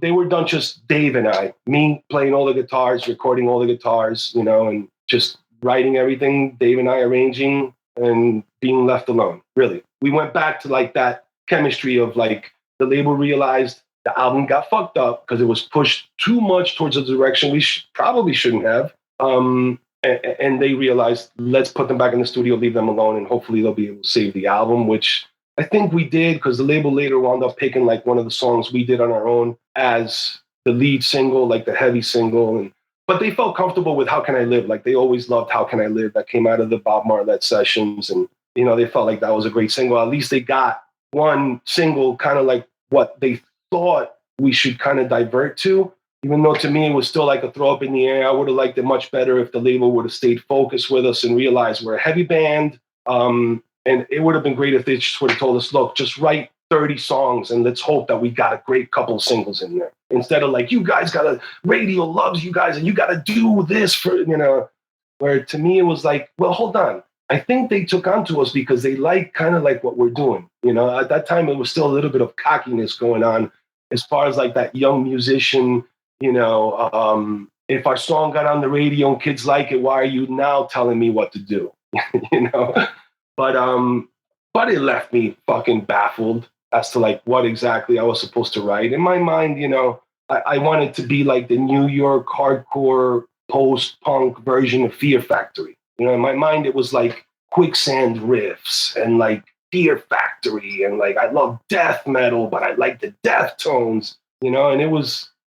They were done just Dave and I, me playing all the guitars, recording all the guitars, and just writing everything, Dave and I arranging, and being left alone, really. We went back to like that chemistry of like, the label realized the album got fucked up because it was pushed too much towards a direction we probably shouldn't have. And they realized, let's put them back in the studio, leave them alone, and hopefully they'll be able to save the album, which I think we did, because the label later wound up picking like one of the songs we did on our own as the lead single, like the heavy single. But they felt comfortable with How Can I Live? Like they always loved How Can I Live? That came out of the Bob Marlette sessions. And, they felt like that was a great single. At least they got one single kind of like what they thought we should kind of divert to. Even though to me it was still like a throw up in the air. I would have liked it much better if the label would have stayed focused with us and realized we're a heavy band. And it would have been great if they just would have told us, look, just write 30 songs and let's hope that we got a great couple of singles in there. Instead of like, you guys radio loves you guys and you got to do this for, where to me it was like, well, hold on. I think they took onto us because they kind of like what we're doing. At that time, it was still a little bit of cockiness going on as far as like that young musician, if our song got on the radio and kids like it, why are you now telling me what to do? But it left me fucking baffled as to like what exactly I was supposed to write. In my mind, I wanted to be like the New York hardcore post-punk version of Fear Factory. In my mind, it was like Quicksand riffs and like Fear Factory, and like I love death metal, but I like the death tones, and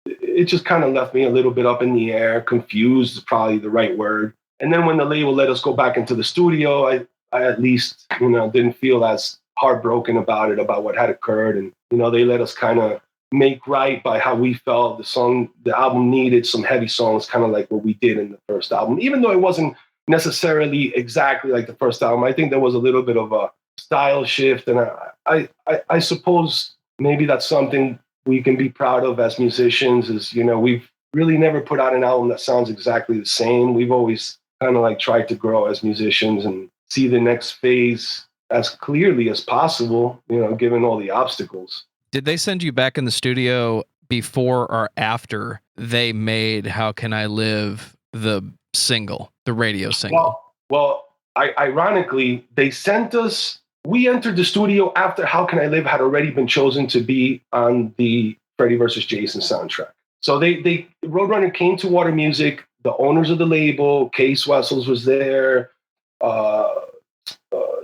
it just kind of left me a little bit up in the air, confused is probably the right word. And then when the label let us go back into the studio, I at least, didn't feel as heartbroken about it, about what had occurred. And, they let us kind of make right by how we felt. The album needed some heavy songs, kind of like what we did in the first album. Even though it wasn't necessarily exactly like the first album, I think there was a little bit of a style shift. And I suppose maybe that's something we can be proud of as musicians is, we've really never put out an album that sounds exactly the same. We've always kind of like tried to grow as musicians and see the next phase as clearly as possible, given all the obstacles. Did they send you back in the studio before or after they made How Can I Live the single, the radio single? Well, ironically, they sent us, we entered the studio after How Can I Live had already been chosen to be on the Freddy vs. Jason soundtrack. So Roadrunner came to Water Music, the owners of the label, Case Wessels was there,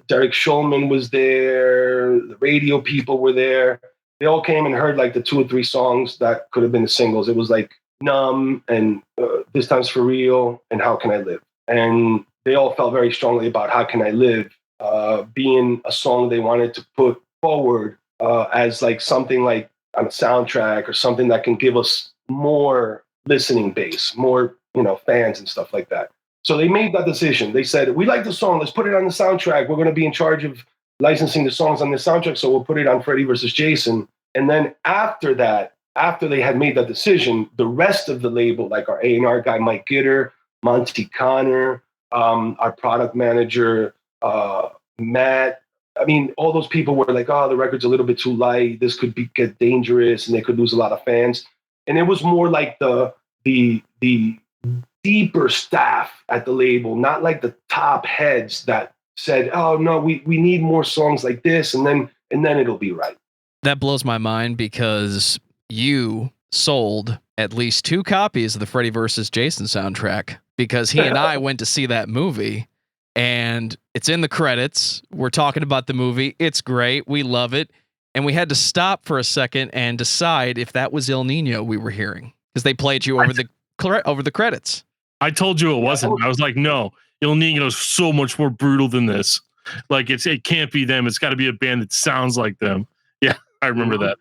Derek Schulman was there, the radio people were there. They all came and heard like the 2 or 3 songs that could have been the singles. It was like Numb and This Time's For Real and How Can I Live? And they all felt very strongly about How Can I Live being a song they wanted to put forward as like something like on a soundtrack or something that can give us more listening base, more, fans and stuff like that. So they made that decision. They said, we like the song, let's put it on the soundtrack. We're going to be in charge of licensing the songs on the soundtrack, so we'll put it on Freddy vs. Jason. And then after that, after they had made that decision, the rest of the label, like our A&R guy, Mike Gitter, Monty Connor, our product manager, Matt, all those people were like, oh, the record's a little bit too light. This could get dangerous and they could lose a lot of fans. And it was more like the deeper staff at the label, not like the top heads that said, oh no, we need more songs like this, and then it'll be right. That blows my mind because you sold at least 2 copies of the Freddy vs. Jason soundtrack because he and I went to see that movie and it's in the credits. We're talking about the movie. It's great. We love it. And we had to stop for a second and decide if that was Ill Niño we were hearing because they played you over the credits. I told you it wasn't. I was like, no, Ill Niño is so much more brutal than this. Like it can't be them. It's got to be a band that sounds like them. Yeah, I remember that.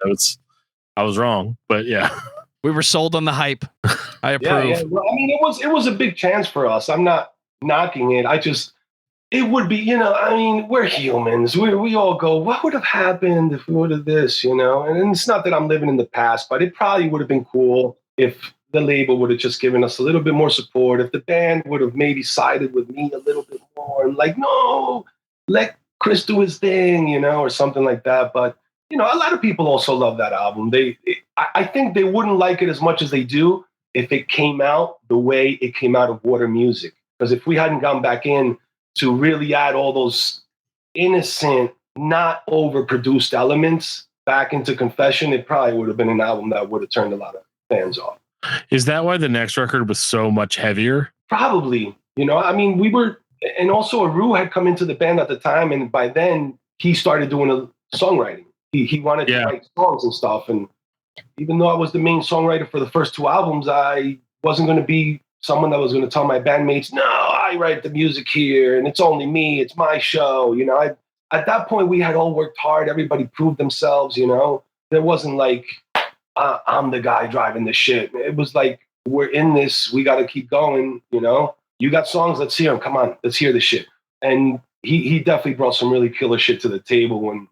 I was wrong, but yeah. We were sold on the hype. I approve. Yeah. Well, it was a big chance for us. I'm not knocking it. It would be, we're humans. We all go, what would have happened if we would have this, And it's not that I'm living in the past, but it probably would have been cool if the label would have just given us a little bit more support, if the band would have maybe sided with me a little bit more and like, no, let Chris do his thing, or something like that. But, a lot of people also love that album. I think they wouldn't like it as much as they do if it came out the way it came out of Water Music. Because if we hadn't gone back in to really add all those innocent, not overproduced elements back into Confession, it probably would have been an album that would have turned a lot of fans off. Is that why the next record was so much heavier? Probably. We were, and also Aru had come into the band at the time, and by then he started doing a songwriting. He wanted to write songs and stuff, and even though I was the main songwriter for the first 2 albums, I wasn't going to be someone that was going to tell my bandmates, no, I write the music here, and it's only me, it's my show. At that point, we had all worked hard. Everybody proved themselves, There wasn't like, I'm the guy driving the shit. It was like, we're in this, we got to keep going, You got songs, let's hear them. Come on, let's hear the shit. And he definitely brought some really killer shit to the table when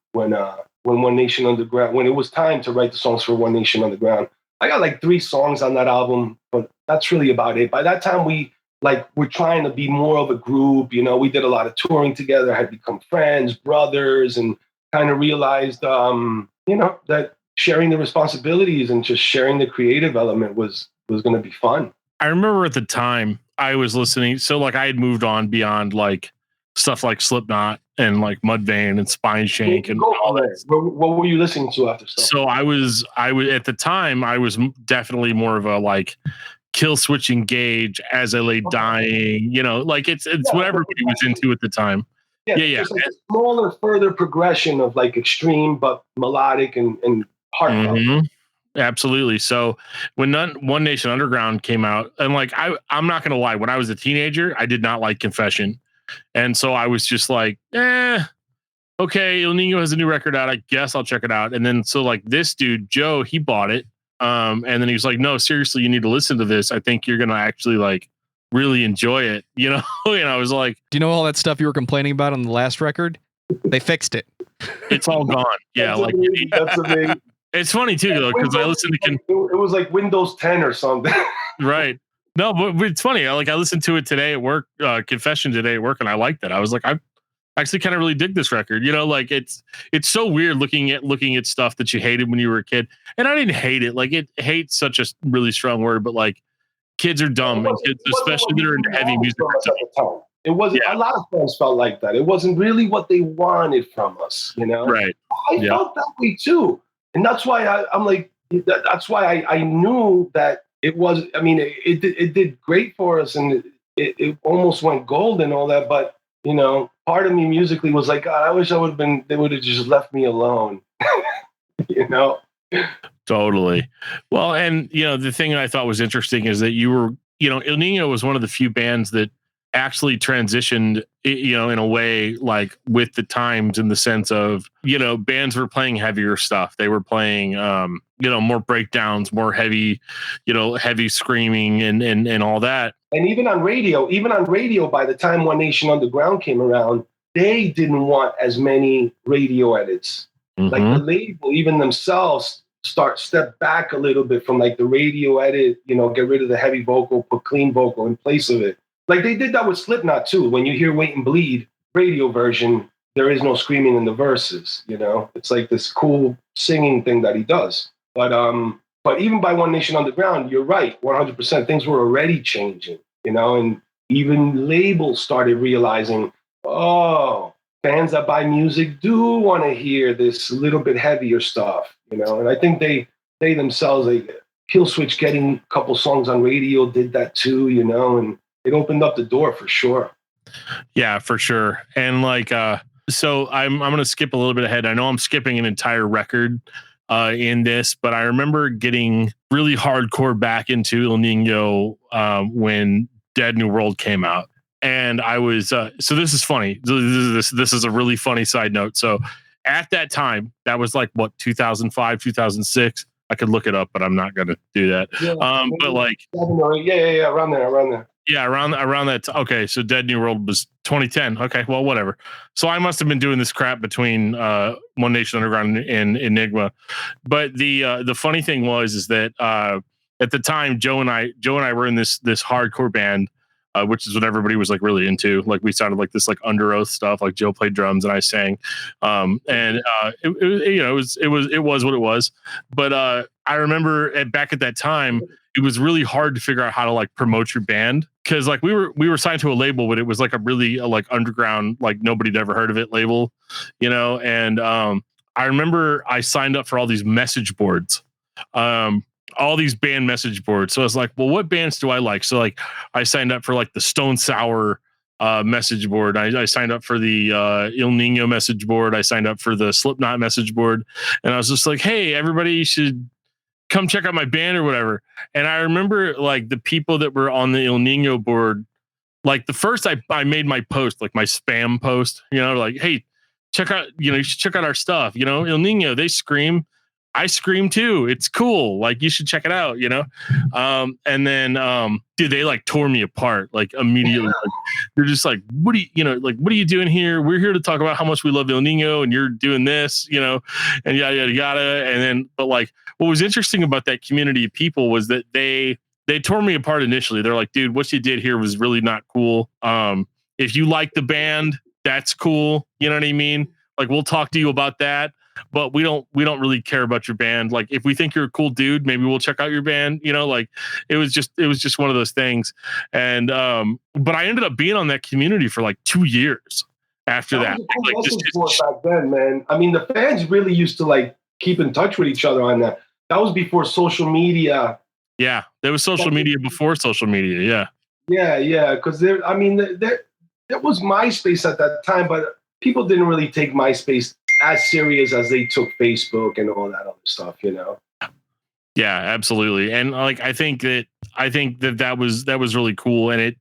One Nation Underground, when it was time to write the songs for One Nation Underground. I got like 3 songs on that album, but that's really about it. By that time, we're trying to be more of a group. We did a lot of touring together, had become friends, brothers, and kind of realized, that sharing the responsibilities and just sharing the creative element was going to be fun. I remember at the time I was listening. So like I had moved on beyond like stuff like Slipknot and like Mudvayne and Spineshank and all that. What were you listening to after stuff? So I was at the time I was definitely more of a like Kill Switch Engage, As I Lay Dying, like it's what everybody was into at the time. Yeah. Just like a smaller, further progression of like extreme but melodic and heartfelt. Mm-hmm. Absolutely. So when One Nation Underground came out, and like I'm not gonna lie, when I was a teenager, I did not like Confession. And so I was just like, okay, Ill Niño has a new record out. I guess I'll check it out. And then so like this dude, Joe, he bought it. And then he was like, no, seriously, you need to listen to this. I think you're gonna actually like really enjoy it, And I was like, do you know all that stuff you were complaining about on the last record? They fixed it. It's all gone. Yeah, That's amazing. That's amazing. It's funny too though, because I listened to it was like Windows 10 or something. right. No, but it's funny. I listened to it today at work, Confession today at work, and I liked it. I was like, I actually kind of really dig this record. Like it's so weird looking at stuff that you hated when you were a kid. And I didn't hate it. Like hate's such a really strong word, but like kids are dumb, and kids, especially that are into heavy music. It wasn't. A lot of fans felt like that. It wasn't really what they wanted from us. Right. I felt that way too, and that's why I'm like. That's why I knew that it was. I mean, it did great for us, and it almost went gold and all that. But part of me musically was like, God, I wish I would have been. They would have just left me alone. Totally. Well, and the thing that I thought was interesting is that you were, Ill Niño was one of the few bands that actually transitioned, in a way like with the times, in the sense of, bands were playing heavier stuff. They were playing, more breakdowns, more heavy, heavy screaming and all that. And even on radio, by the time One Nation Underground came around, they didn't want as many radio edits. Mm-hmm. Like the label, even themselves step back a little bit from like the radio edit, get rid of the heavy vocal, put clean vocal in place of it. Like they did that with Slipknot too. When you hear Wait and Bleed radio version, there is no screaming in the verses, It's like this cool singing thing that he does. But even by One Nation Underground, you're right, 100%. Things were already changing, and even labels started realizing, fans that buy music do want to hear this little bit heavier stuff, And I think they themselves, Killswitch getting a couple songs on radio did that too, and it opened up the door for sure. Yeah, for sure. And so I'm going to skip a little bit ahead. I know I'm skipping an entire record in this, but I remember getting really hardcore back into Ill Niño when Dead New World came out. And I was, so this is funny. This is a really funny side note. So at that time, that was like 2005, 2006. I could look it up, but I'm not going to do that. Yeah, but around there. Yeah, around that. Okay, so Dead New World was 2010. Okay, well, whatever. So I must have been doing this crap between One Nation Underground and Enigma. But the funny thing is that at the time, Joe and I were in this hardcore band, which is what everybody was like really into. Like we sounded like this like Under Oath stuff. Like Joe played drums and I sang, it was what it was. But I remember back at that time, it was really hard to figure out how to like promote your band, because like we were signed to a label, but it was like a really like underground, like nobody'd ever heard of it label, And I remember I signed up for all these message boards. All these band message boards. So I was like, well, what bands do I like? So like I signed up for like the Stone Sour message board. I signed up for the Ill Niño message board. I signed up for the Slipknot message board. And I was just like, hey, everybody should come check out my band or whatever. And I remember like the people that were on the Ill Niño board, like the first I made my post, like my spam post, like, hey, check out, you should check out our stuff. Ill Niño, they scream. I scream too. It's cool. Like you should check it out, And then, dude, they like tore me apart like immediately. Like, they're just like, what are you doing here? We're here to talk about how much we love Ill Niño, and you're doing this, and yada yada yada. And then, but like, what was interesting about that community of people was that they tore me apart initially. They're like, dude, what you did here was really not cool. If you like the band, that's cool. You know what I mean? Like, we'll talk to you about that. But we don't really care about your band. Like if we think you're a cool dude, maybe we'll check out your band, like it was just one of those things. And but I ended up being on that community for like 2 years after that. Like just back then, man. I mean, the fans really used to like keep in touch with each other on that. That was before social media. Yeah, there was social media before social media. Yeah. Because there was MySpace at that time, but people didn't really take MySpace as serious as they took Facebook and all that other stuff, Yeah, absolutely. And like, I think that was really cool. And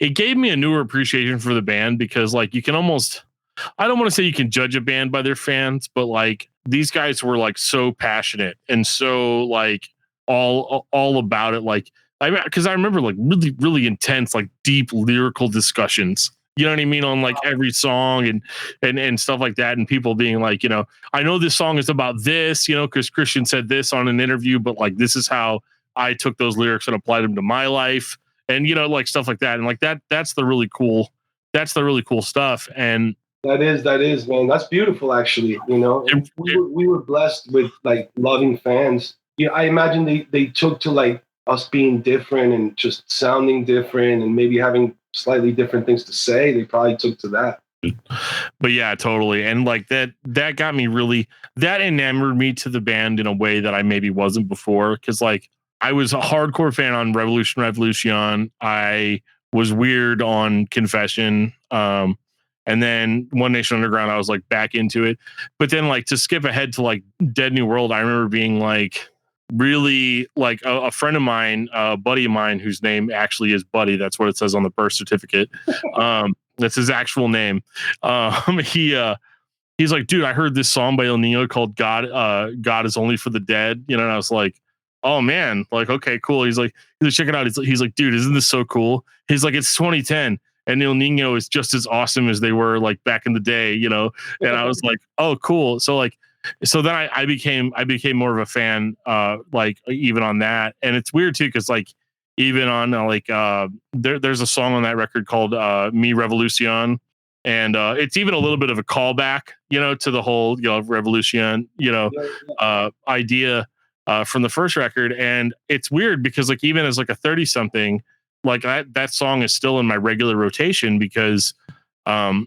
it gave me a newer appreciation for the band, because like you can almost, I don't want to say you can judge a band by their fans, but like these guys were like so passionate and so like all about it. Like, because I remember like really, really intense, like deep lyrical discussions You know what I mean? On like every song and stuff like that. And people being like, I know this song is about this, because Christian said this on an interview, but like, this is how I took those lyrics and applied them to my life. And, like stuff like that. And like that's the really cool stuff. And that is, man. That's beautiful, actually. We were blessed with like loving fans. I imagine they took to like us being different and just sounding different and maybe having slightly different things to say. They probably took to that. But yeah, totally. And like that got me that enamored me to the band in a way that I maybe wasn't before. Cause like I was a hardcore fan on Revolution. I was weird on Confession. And then One Nation Underground, I was like back into it. But then like to skip ahead to like Dead New World, I remember being like really like a friend of mine, a buddy of mine whose name actually is Buddy. That's what it says on the birth certificate. That's his actual name. He's like, dude, I heard this song by Ill Niño called God is Only for the Dead. And I was like, oh man, like, okay, cool. He's like, check it out. He's like, dude, isn't this so cool? He's like, it's 2010. And Ill Niño is just as awesome as they were like back in the day, And I was like, oh, cool. So then I became more of a fan, like even on that. And it's weird too, because like even on there's a song on that record called Mi Revolucion, and it's even a little bit of a callback, to the whole revolution, idea from the first record. And it's weird because like even as like a 30 something. Like that song is still in my regular rotation because I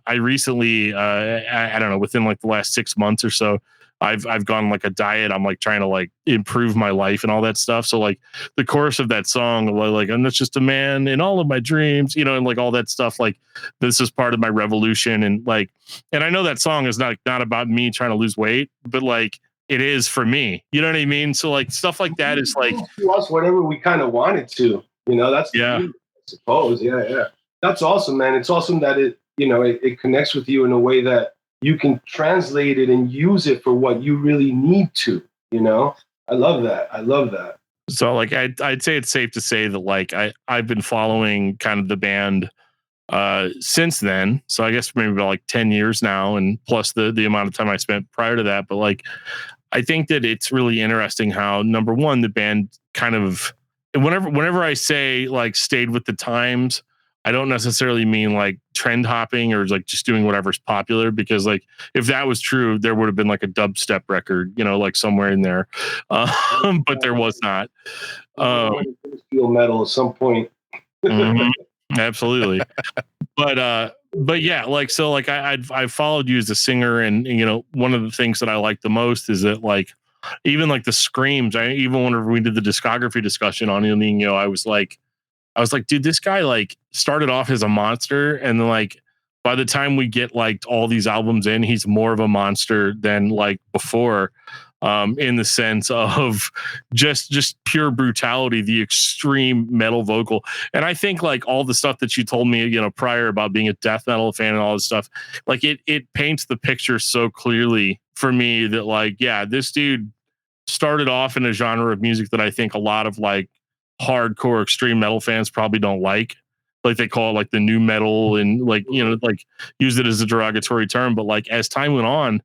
recently I don't know, within like the last 6 months or so, I've gone like a diet. I'm like trying to like improve my life and all that stuff. So like the chorus of that song, like I'm not just a man in all of my dreams, and like all that stuff. Like this is part of my revolution, and I know that song is not about me trying to lose weight, but like it is for me. You know what I mean? So like stuff like that is like to us whatever we kind of wanted to. That's yeah. I suppose. Yeah. That's awesome, man. It's awesome that it connects with you in a way that you can translate it and use it for what you really need to. I love that. So like I'd say it's safe to say that like I've been following kind of the band since then. So I guess maybe about like 10 years now, and plus the amount of time I spent prior to that. But like I think that it's really interesting how, number one, the band kind of whenever I say like stayed with the times, I don't necessarily mean like trend hopping or like just doing whatever's popular, because like if that was true, there would have been like a dubstep record, like somewhere in there, but there was not. Feel metal at some point. Mm-hmm, absolutely. But yeah, like so, like I've followed you as a singer, and one of the things that I like the most is that like even like the screams. Even whenever we did the discography discussion on Ill Niño, I was like, dude, this guy like started off as a monster, and then like by the time we get like all these albums in, he's more of a monster than like before, in the sense of just pure brutality, the extreme metal vocal. And I think like all the stuff that you told me, prior about being a death metal fan and all this stuff, like it paints the picture so clearly for me that like, yeah, this dude started off in a genre of music that I think a lot of like hardcore extreme metal fans probably don't like they call it like the new metal, and like like use it as a derogatory term. But like as time went on,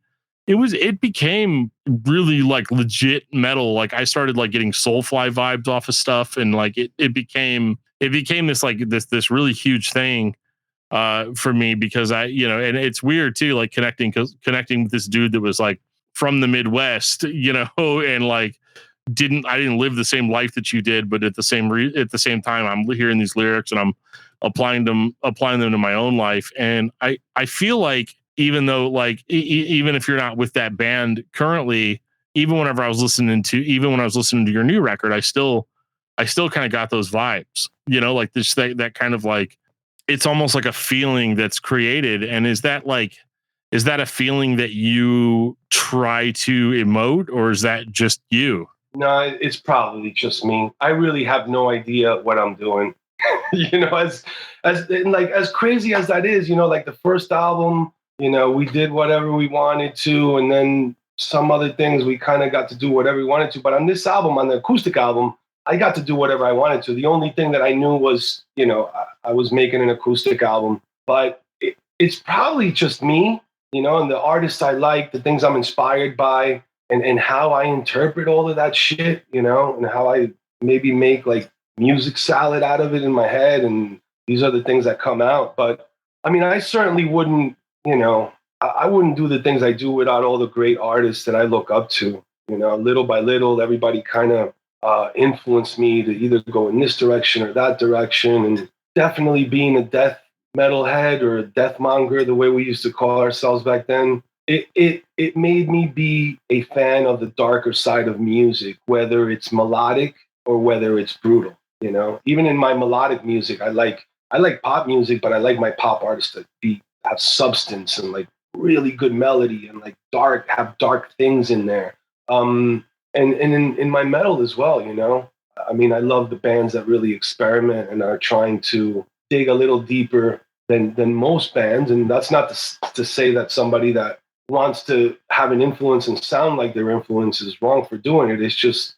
it became really like legit metal. Like I started like getting Soulfly vibes off of stuff, and like it became this like this really huge thing for me, because I and it's weird too, like connecting with this dude that was like from the Midwest, and like I didn't live the same life that you did, but at the same time, I'm hearing these lyrics and I'm applying them to my own life. And I feel like even though like even if you're not with that band currently, even when I was listening to your new record, I still kind of got those vibes, like this that kind of like, it's almost like a feeling that's created. And is that a feeling that you try to emote, or is that just you? No, it's probably just me. I really have no idea what I'm doing. As crazy as that is, like the first album, we did whatever we wanted to, and then some other things we kind of got to do whatever we wanted to. But on this album, on the acoustic album, I got to do whatever I wanted to. The only thing that I knew was, I was making an acoustic album, but it's probably just me, and the artists I like, the things I'm inspired by, and how I interpret all of that shit, and how I maybe make like music salad out of it in my head. And these are the things that come out. But I mean, I certainly wouldn't, I wouldn't do the things I do without all the great artists that I look up to. Little by little, everybody kind of influenced me to either go in this direction or that direction. And definitely being a death metalhead or a death monger, the way we used to call ourselves back then, it made me be a fan of the darker side of music, whether it's melodic or whether it's brutal. Even in my melodic music, I like pop music, but I like my pop artists to have substance and like really good melody and like have dark things in there. And in my metal as well, I mean, I love the bands that really experiment and are trying to dig a little deeper than most bands. And that's not to say that somebody that wants to have an influence and sound like their influence is wrong for doing it. It's just,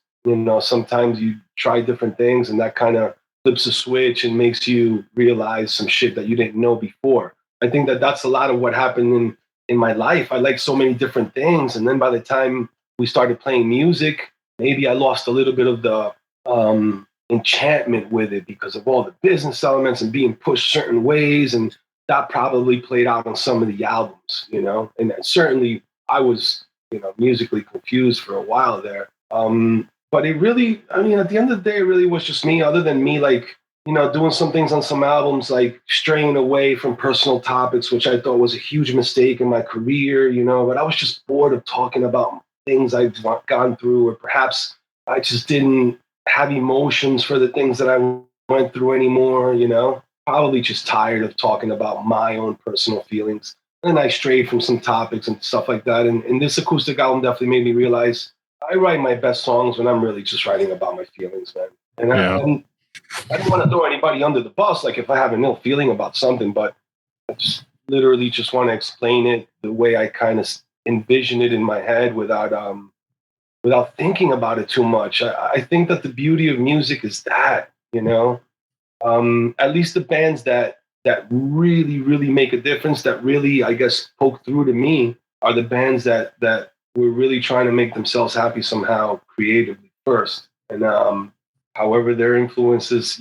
sometimes you try different things and that kind of flips a switch and makes you realize some shit that you didn't know before. I think that that's a lot of what happened in my life. I like so many different things. And then by the time we started playing music, maybe I lost a little bit of the enchantment with it because of all the business elements and being pushed certain ways. And that probably played out on some of the albums, and certainly I was, musically confused for a while there. But it really, I mean, at the end of the day, it really was just me, other than me, like, doing some things on some albums, like straying away from personal topics, which I thought was a huge mistake in my career, but I was just bored of talking about things I've gone through, or perhaps I just didn't have emotions for the things that I went through anymore, probably just tired of talking about my own personal feelings. And I strayed from some topics and stuff like that. And this acoustic album definitely made me realize I write my best songs when I'm really just writing about my feelings, man. And I don't want to throw anybody under the bus, like if I have an ill feeling about something, but I just literally just want to explain it the way I kind of envision it in my head without thinking about it too much. I think that the beauty of music is that, at least the bands that really, really make a difference, that really, I guess, poke through to me, are the bands that were really trying to make themselves happy somehow creatively first. And however their influences,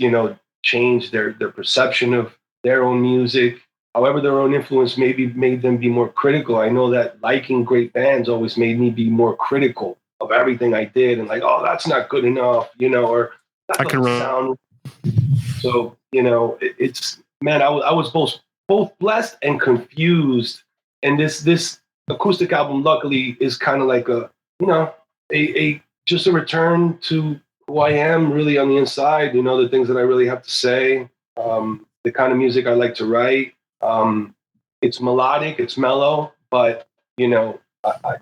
change their perception of their own music, however their own influence maybe made them be more critical. I know that liking great bands always made me be more critical of everything I did, and like, oh, that's not good enough, or that doesn't sound. So, it's, man, I was both blessed and confused. And this acoustic album, luckily, is kind of like a just a return to who I am really on the inside, the things that I really have to say, the kind of music I like to write. It's melodic, it's mellow, but,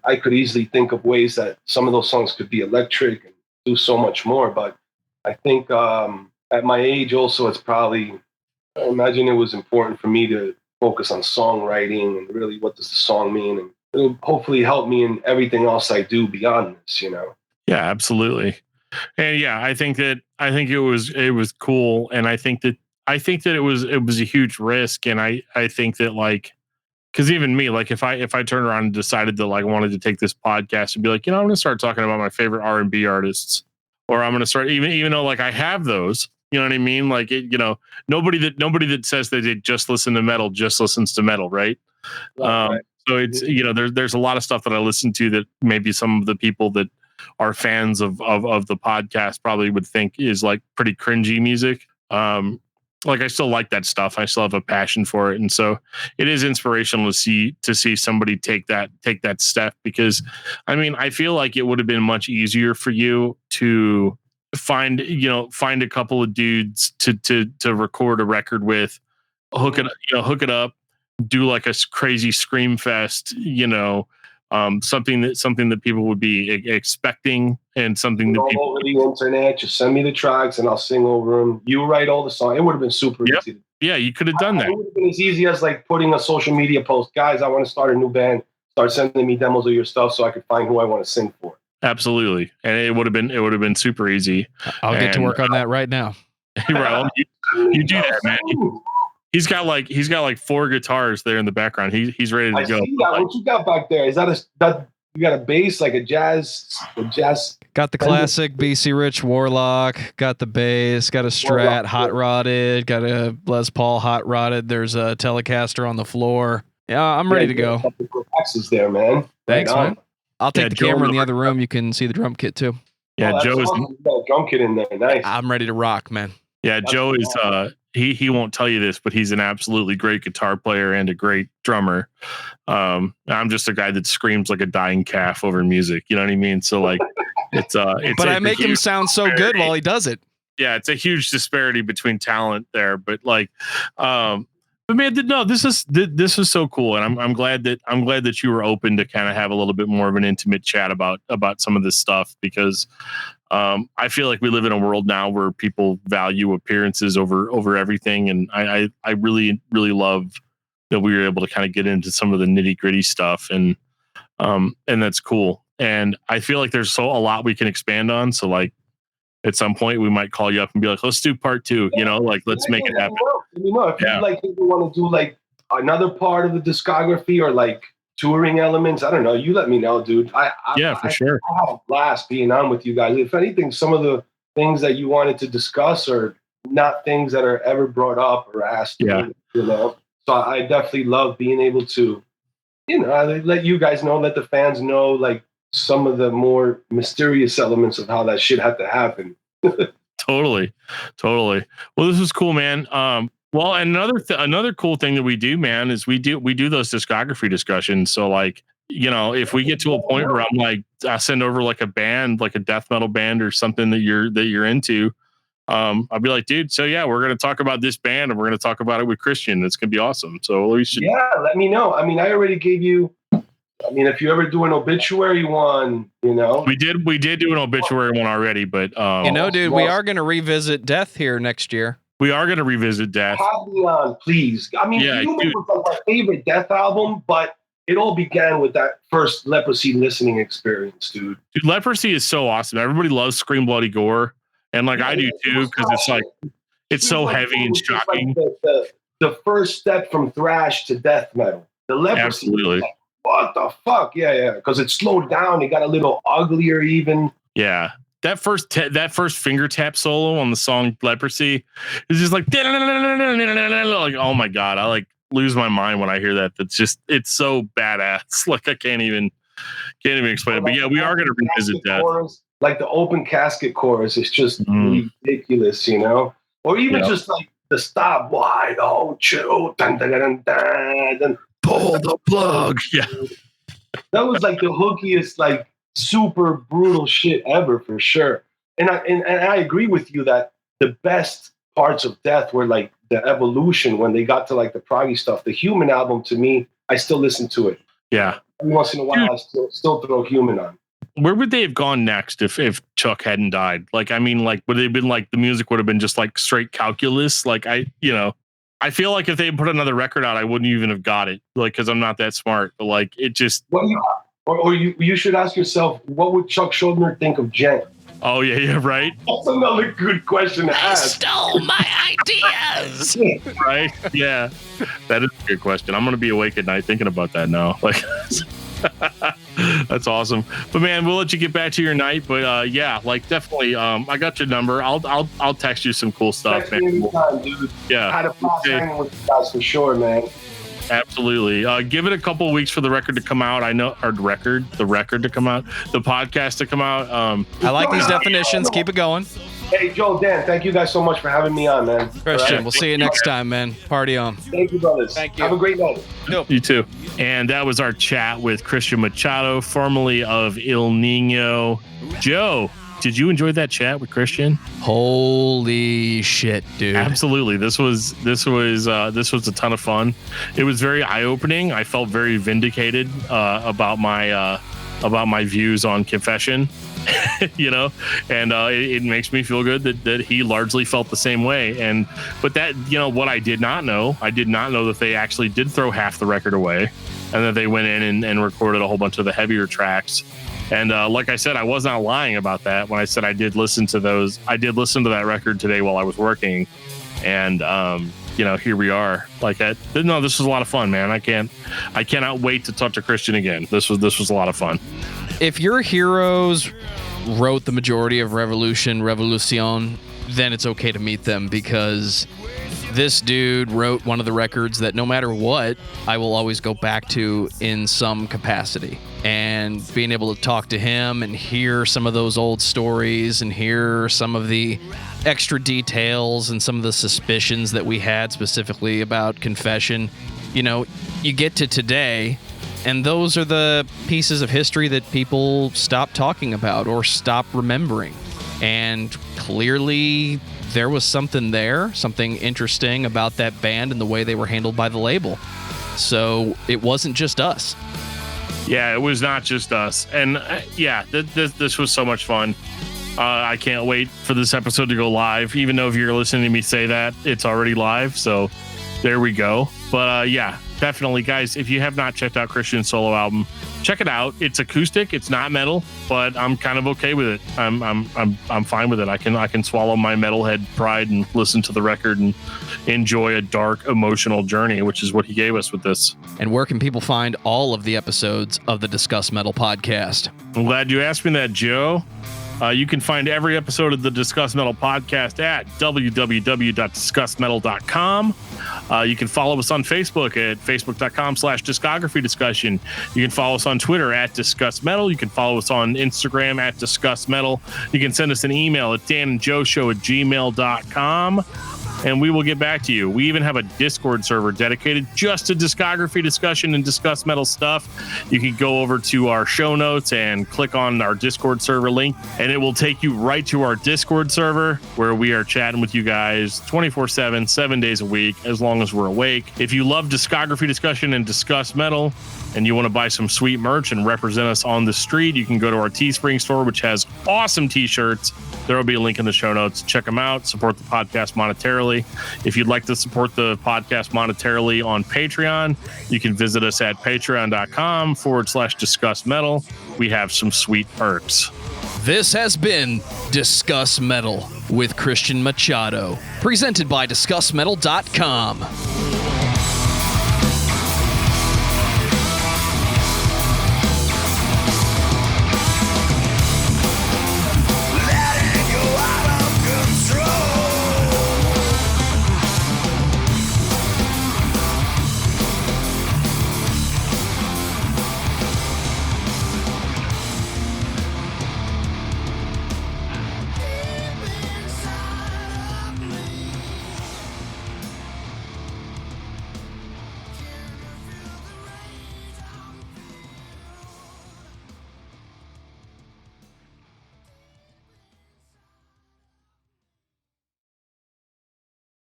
I could easily think of ways that some of those songs could be electric and do so much more. But I think at my age also, it's probably, I imagine it was important for me to focus on songwriting and really what does the song mean. And it'll hopefully help me in everything else I do beyond this, Yeah, absolutely. And yeah, I think it was cool. And I think that it was a huge risk. And I think that, like, because even me, like, if I turned around and decided that, like, I wanted to take this podcast and be like, I'm going to start talking about my favorite R&B artists, or I'm going to start, even though, like, I have those, you know what I mean? Like, nobody that says that they just listen to metal just listens to metal, right? Right. So it's, there's a lot of stuff that I listen to that maybe some of the people that are fans of the podcast probably would think is like pretty cringy music. Like, I still like that stuff. I still have a passion for it. And so it is inspirational to see somebody take that step, because I mean, I feel like it would have been much easier for you to find a couple of dudes to record a record with, hook it up, do like a crazy scream fest, something that people would be expecting, and something that people over the internet. Just send me the tracks and I'll sing over them. You write all the songs. It would have been super easy. Yeah, you could have done that. It would have been as easy as like putting a social media post. Guys, I want to start a new band. Start sending me demos of your stuff so I could find who I want to sing for. Absolutely. And it would have been super easy. I'll get to work on that right now. Right, you do that, man. He's got like 4 guitars there in the background. He's ready to go. See that. What you got back there? Is that you got a bass, like a jazz? Got the classic BC Rich Warlock. Got the bass. Got a Strat hot rodded. Got a Les Paul hot rodded. There's a Telecaster on the floor. Yeah, I'm ready to go. Axes there, man. Thanks, right man. I'll take the camera in the other room. You can see the drum kit too. Yeah, Joe is drum kit in there. Nice. I'm ready to rock, man. Yeah, Joe is he won't tell you this, but he's an absolutely great guitar player and a great drummer. I'm just a guy that screams like a dying calf over music. You know what I mean? So like it's but I make him sound so good while he does it. Yeah, it's a huge disparity between talent there, but like but man, no, this is so cool, and I'm glad that you were open to kind of have a little bit more of an intimate chat about some of this stuff, because I feel like we live in a world now where people value appearances over everything, and I really love that we were able to kind of get into some of the nitty gritty stuff, and that's cool. And I feel like there's a lot we can expand on. So like at some point we might call you up and be like, let's do part 2. You know, like let's make it happen. If you want to do like another part of the discography or like touring elements, I don't know. You let me know, dude. For sure. I have a blast being on with you guys. If anything, some of the things that you wanted to discuss are not things that are ever brought up or asked. Yeah. You know, so I definitely love being able to, let you guys know, let the fans know, like some of the more mysterious elements of how that shit had to happen. Totally. Well, this was cool, man. Well, and another cool thing that we do, man, is we do those discography discussions. So like, if we get to a point where I'm like, I send over like a band, like a death metal band or something that you're into, I'll be like, dude, so yeah, we're going to talk about this band and we're going to talk about it with Cristian. It's going to be awesome. So we should. Yeah, let me know. I mean, I already gave you. I mean, if you ever do an obituary one, we did do an obituary one already, but dude, we are going to revisit Death here next year. We are going to revisit Death. Have me on, please. I mean, Human was like my favorite Death album, but it all began with that first Leprosy listening experience, dude. Dude, Leprosy is so awesome. Everybody loves Scream Bloody Gore, and like I do too, because it's like it's so heavy and shocking. Like the first step from thrash to death metal. The Leprosy. Absolutely. Like, what the fuck? Yeah. Because it slowed down. It got a little uglier, even. Yeah. That first finger tap solo on the song Leprosy is just like oh my god, I like lose my mind when I hear that. It's so badass. Like I can't even explain it. But yeah, we are going to revisit that. Chorus, like the open casket chorus is just ridiculous, or even just like the stop. Why don't you dun, dun, dun, dun, dun, pull the plug? Yeah, that was like the hookiest, like super brutal shit ever for sure. And I agree with you that the best parts of Death were like the evolution when they got to like the proggy stuff. The Human album, to me, I still listen to it. Yeah, every once in a while I still throw Human on. Where would they have gone next if Chuck hadn't died? Like, I mean, like, would they have been like the music would have been just like straight Calculus? Like, I feel like if they put another record out, I wouldn't even have got it. Like, because I'm not that smart. But like, it just. Or you should ask yourself, what would Chuck Schuldiner think of Jen? Oh yeah, right. That's another good question to ask. Stole my ideas. Right? Yeah, that is a good question. I'm gonna be awake at night thinking about that now. Like, that's awesome. But man, we'll let you get back to your night. But yeah, like definitely. I got your number. I'll text you some cool stuff, man. Anytime, dude. Yeah, I had a blast hanging with you guys for sure, man. Absolutely. Give it a couple of weeks for the record to come out. I know, or the record to come out, the podcast to come out. I like these definitions. Keep it going. Hey, Joe, Dan, thank you guys so much for having me on, man. Cristian, we'll see you next time, man. Party on. Thank you, brothers. Thank you. Have a great night. Nope. You too. And that was our chat with Cristian Machado, formerly of Ill Niño. Joe, did you enjoy that chat with Cristian? Holy shit, dude. Absolutely. This was a ton of fun. It was very eye-opening. I felt very vindicated about my views on Confession. And it makes me feel good that he largely felt the same way. But that, what I did not know that they actually did throw half the record away, and that they went in and recorded a whole bunch of the heavier tracks. And like I said, I was not lying about that when I said I did listen to those. I did listen to that record today while I was working, and here we are. This was a lot of fun, man. I cannot wait to talk to Cristian again. This was a lot of fun. If your heroes wrote the majority of Revolution, then it's okay to meet them, because this dude wrote one of the records that no matter what, I will always go back to in some capacity. And being able to talk to him and hear some of those old stories and hear some of the extra details and some of the suspicions that we had specifically about Confession, you get to today, and those are the pieces of history that people stop talking about or stop remembering. And clearly there was something interesting about that band and the way they were handled by the label. So it wasn't just us. Yeah, it was not just us. And this was so much fun. I can't wait for this episode to go live. Even though if you're listening to me say that, it's already live. So there we go. But definitely, guys, if you have not checked out Cristian's solo album, check it out. It's acoustic. It's not metal, but I'm kind of okay with it. I'm fine with it. I can swallow my metalhead pride and listen to the record and enjoy a dark, emotional journey, which is what he gave us with this. And where can people find all of the episodes of the Discuss Metal podcast? I'm glad you asked me that, Joe. You can find every episode of the Discuss Metal podcast at www.discussmetal.com. You can follow us on Facebook at facebook.com/discography discussion. You can follow us on Twitter at Discuss Metal. You can follow us on Instagram at Discuss Metal. You can send us an email at danandjoeshow@gmail.com. and we will get back to you. We even have a Discord server dedicated just to discography discussion and Discuss Metal stuff. You can go over to our show notes and click on our Discord server link, and it will take you right to our Discord server where we are chatting with you guys 24/7, 7 days a week, as long as we're awake. If you love discography discussion and Discuss Metal, and you want to buy some sweet merch and represent us on the street, you can go to our Teespring store, which has awesome t-shirts. There will be a link in the show notes. Check them out. Support the podcast monetarily. If you'd like to support the podcast monetarily on Patreon, you can visit us at patreon.com/Discuss Metal. We have some sweet perks. This has been Discuss Metal with Cristian Machado, presented by discussmetal.com.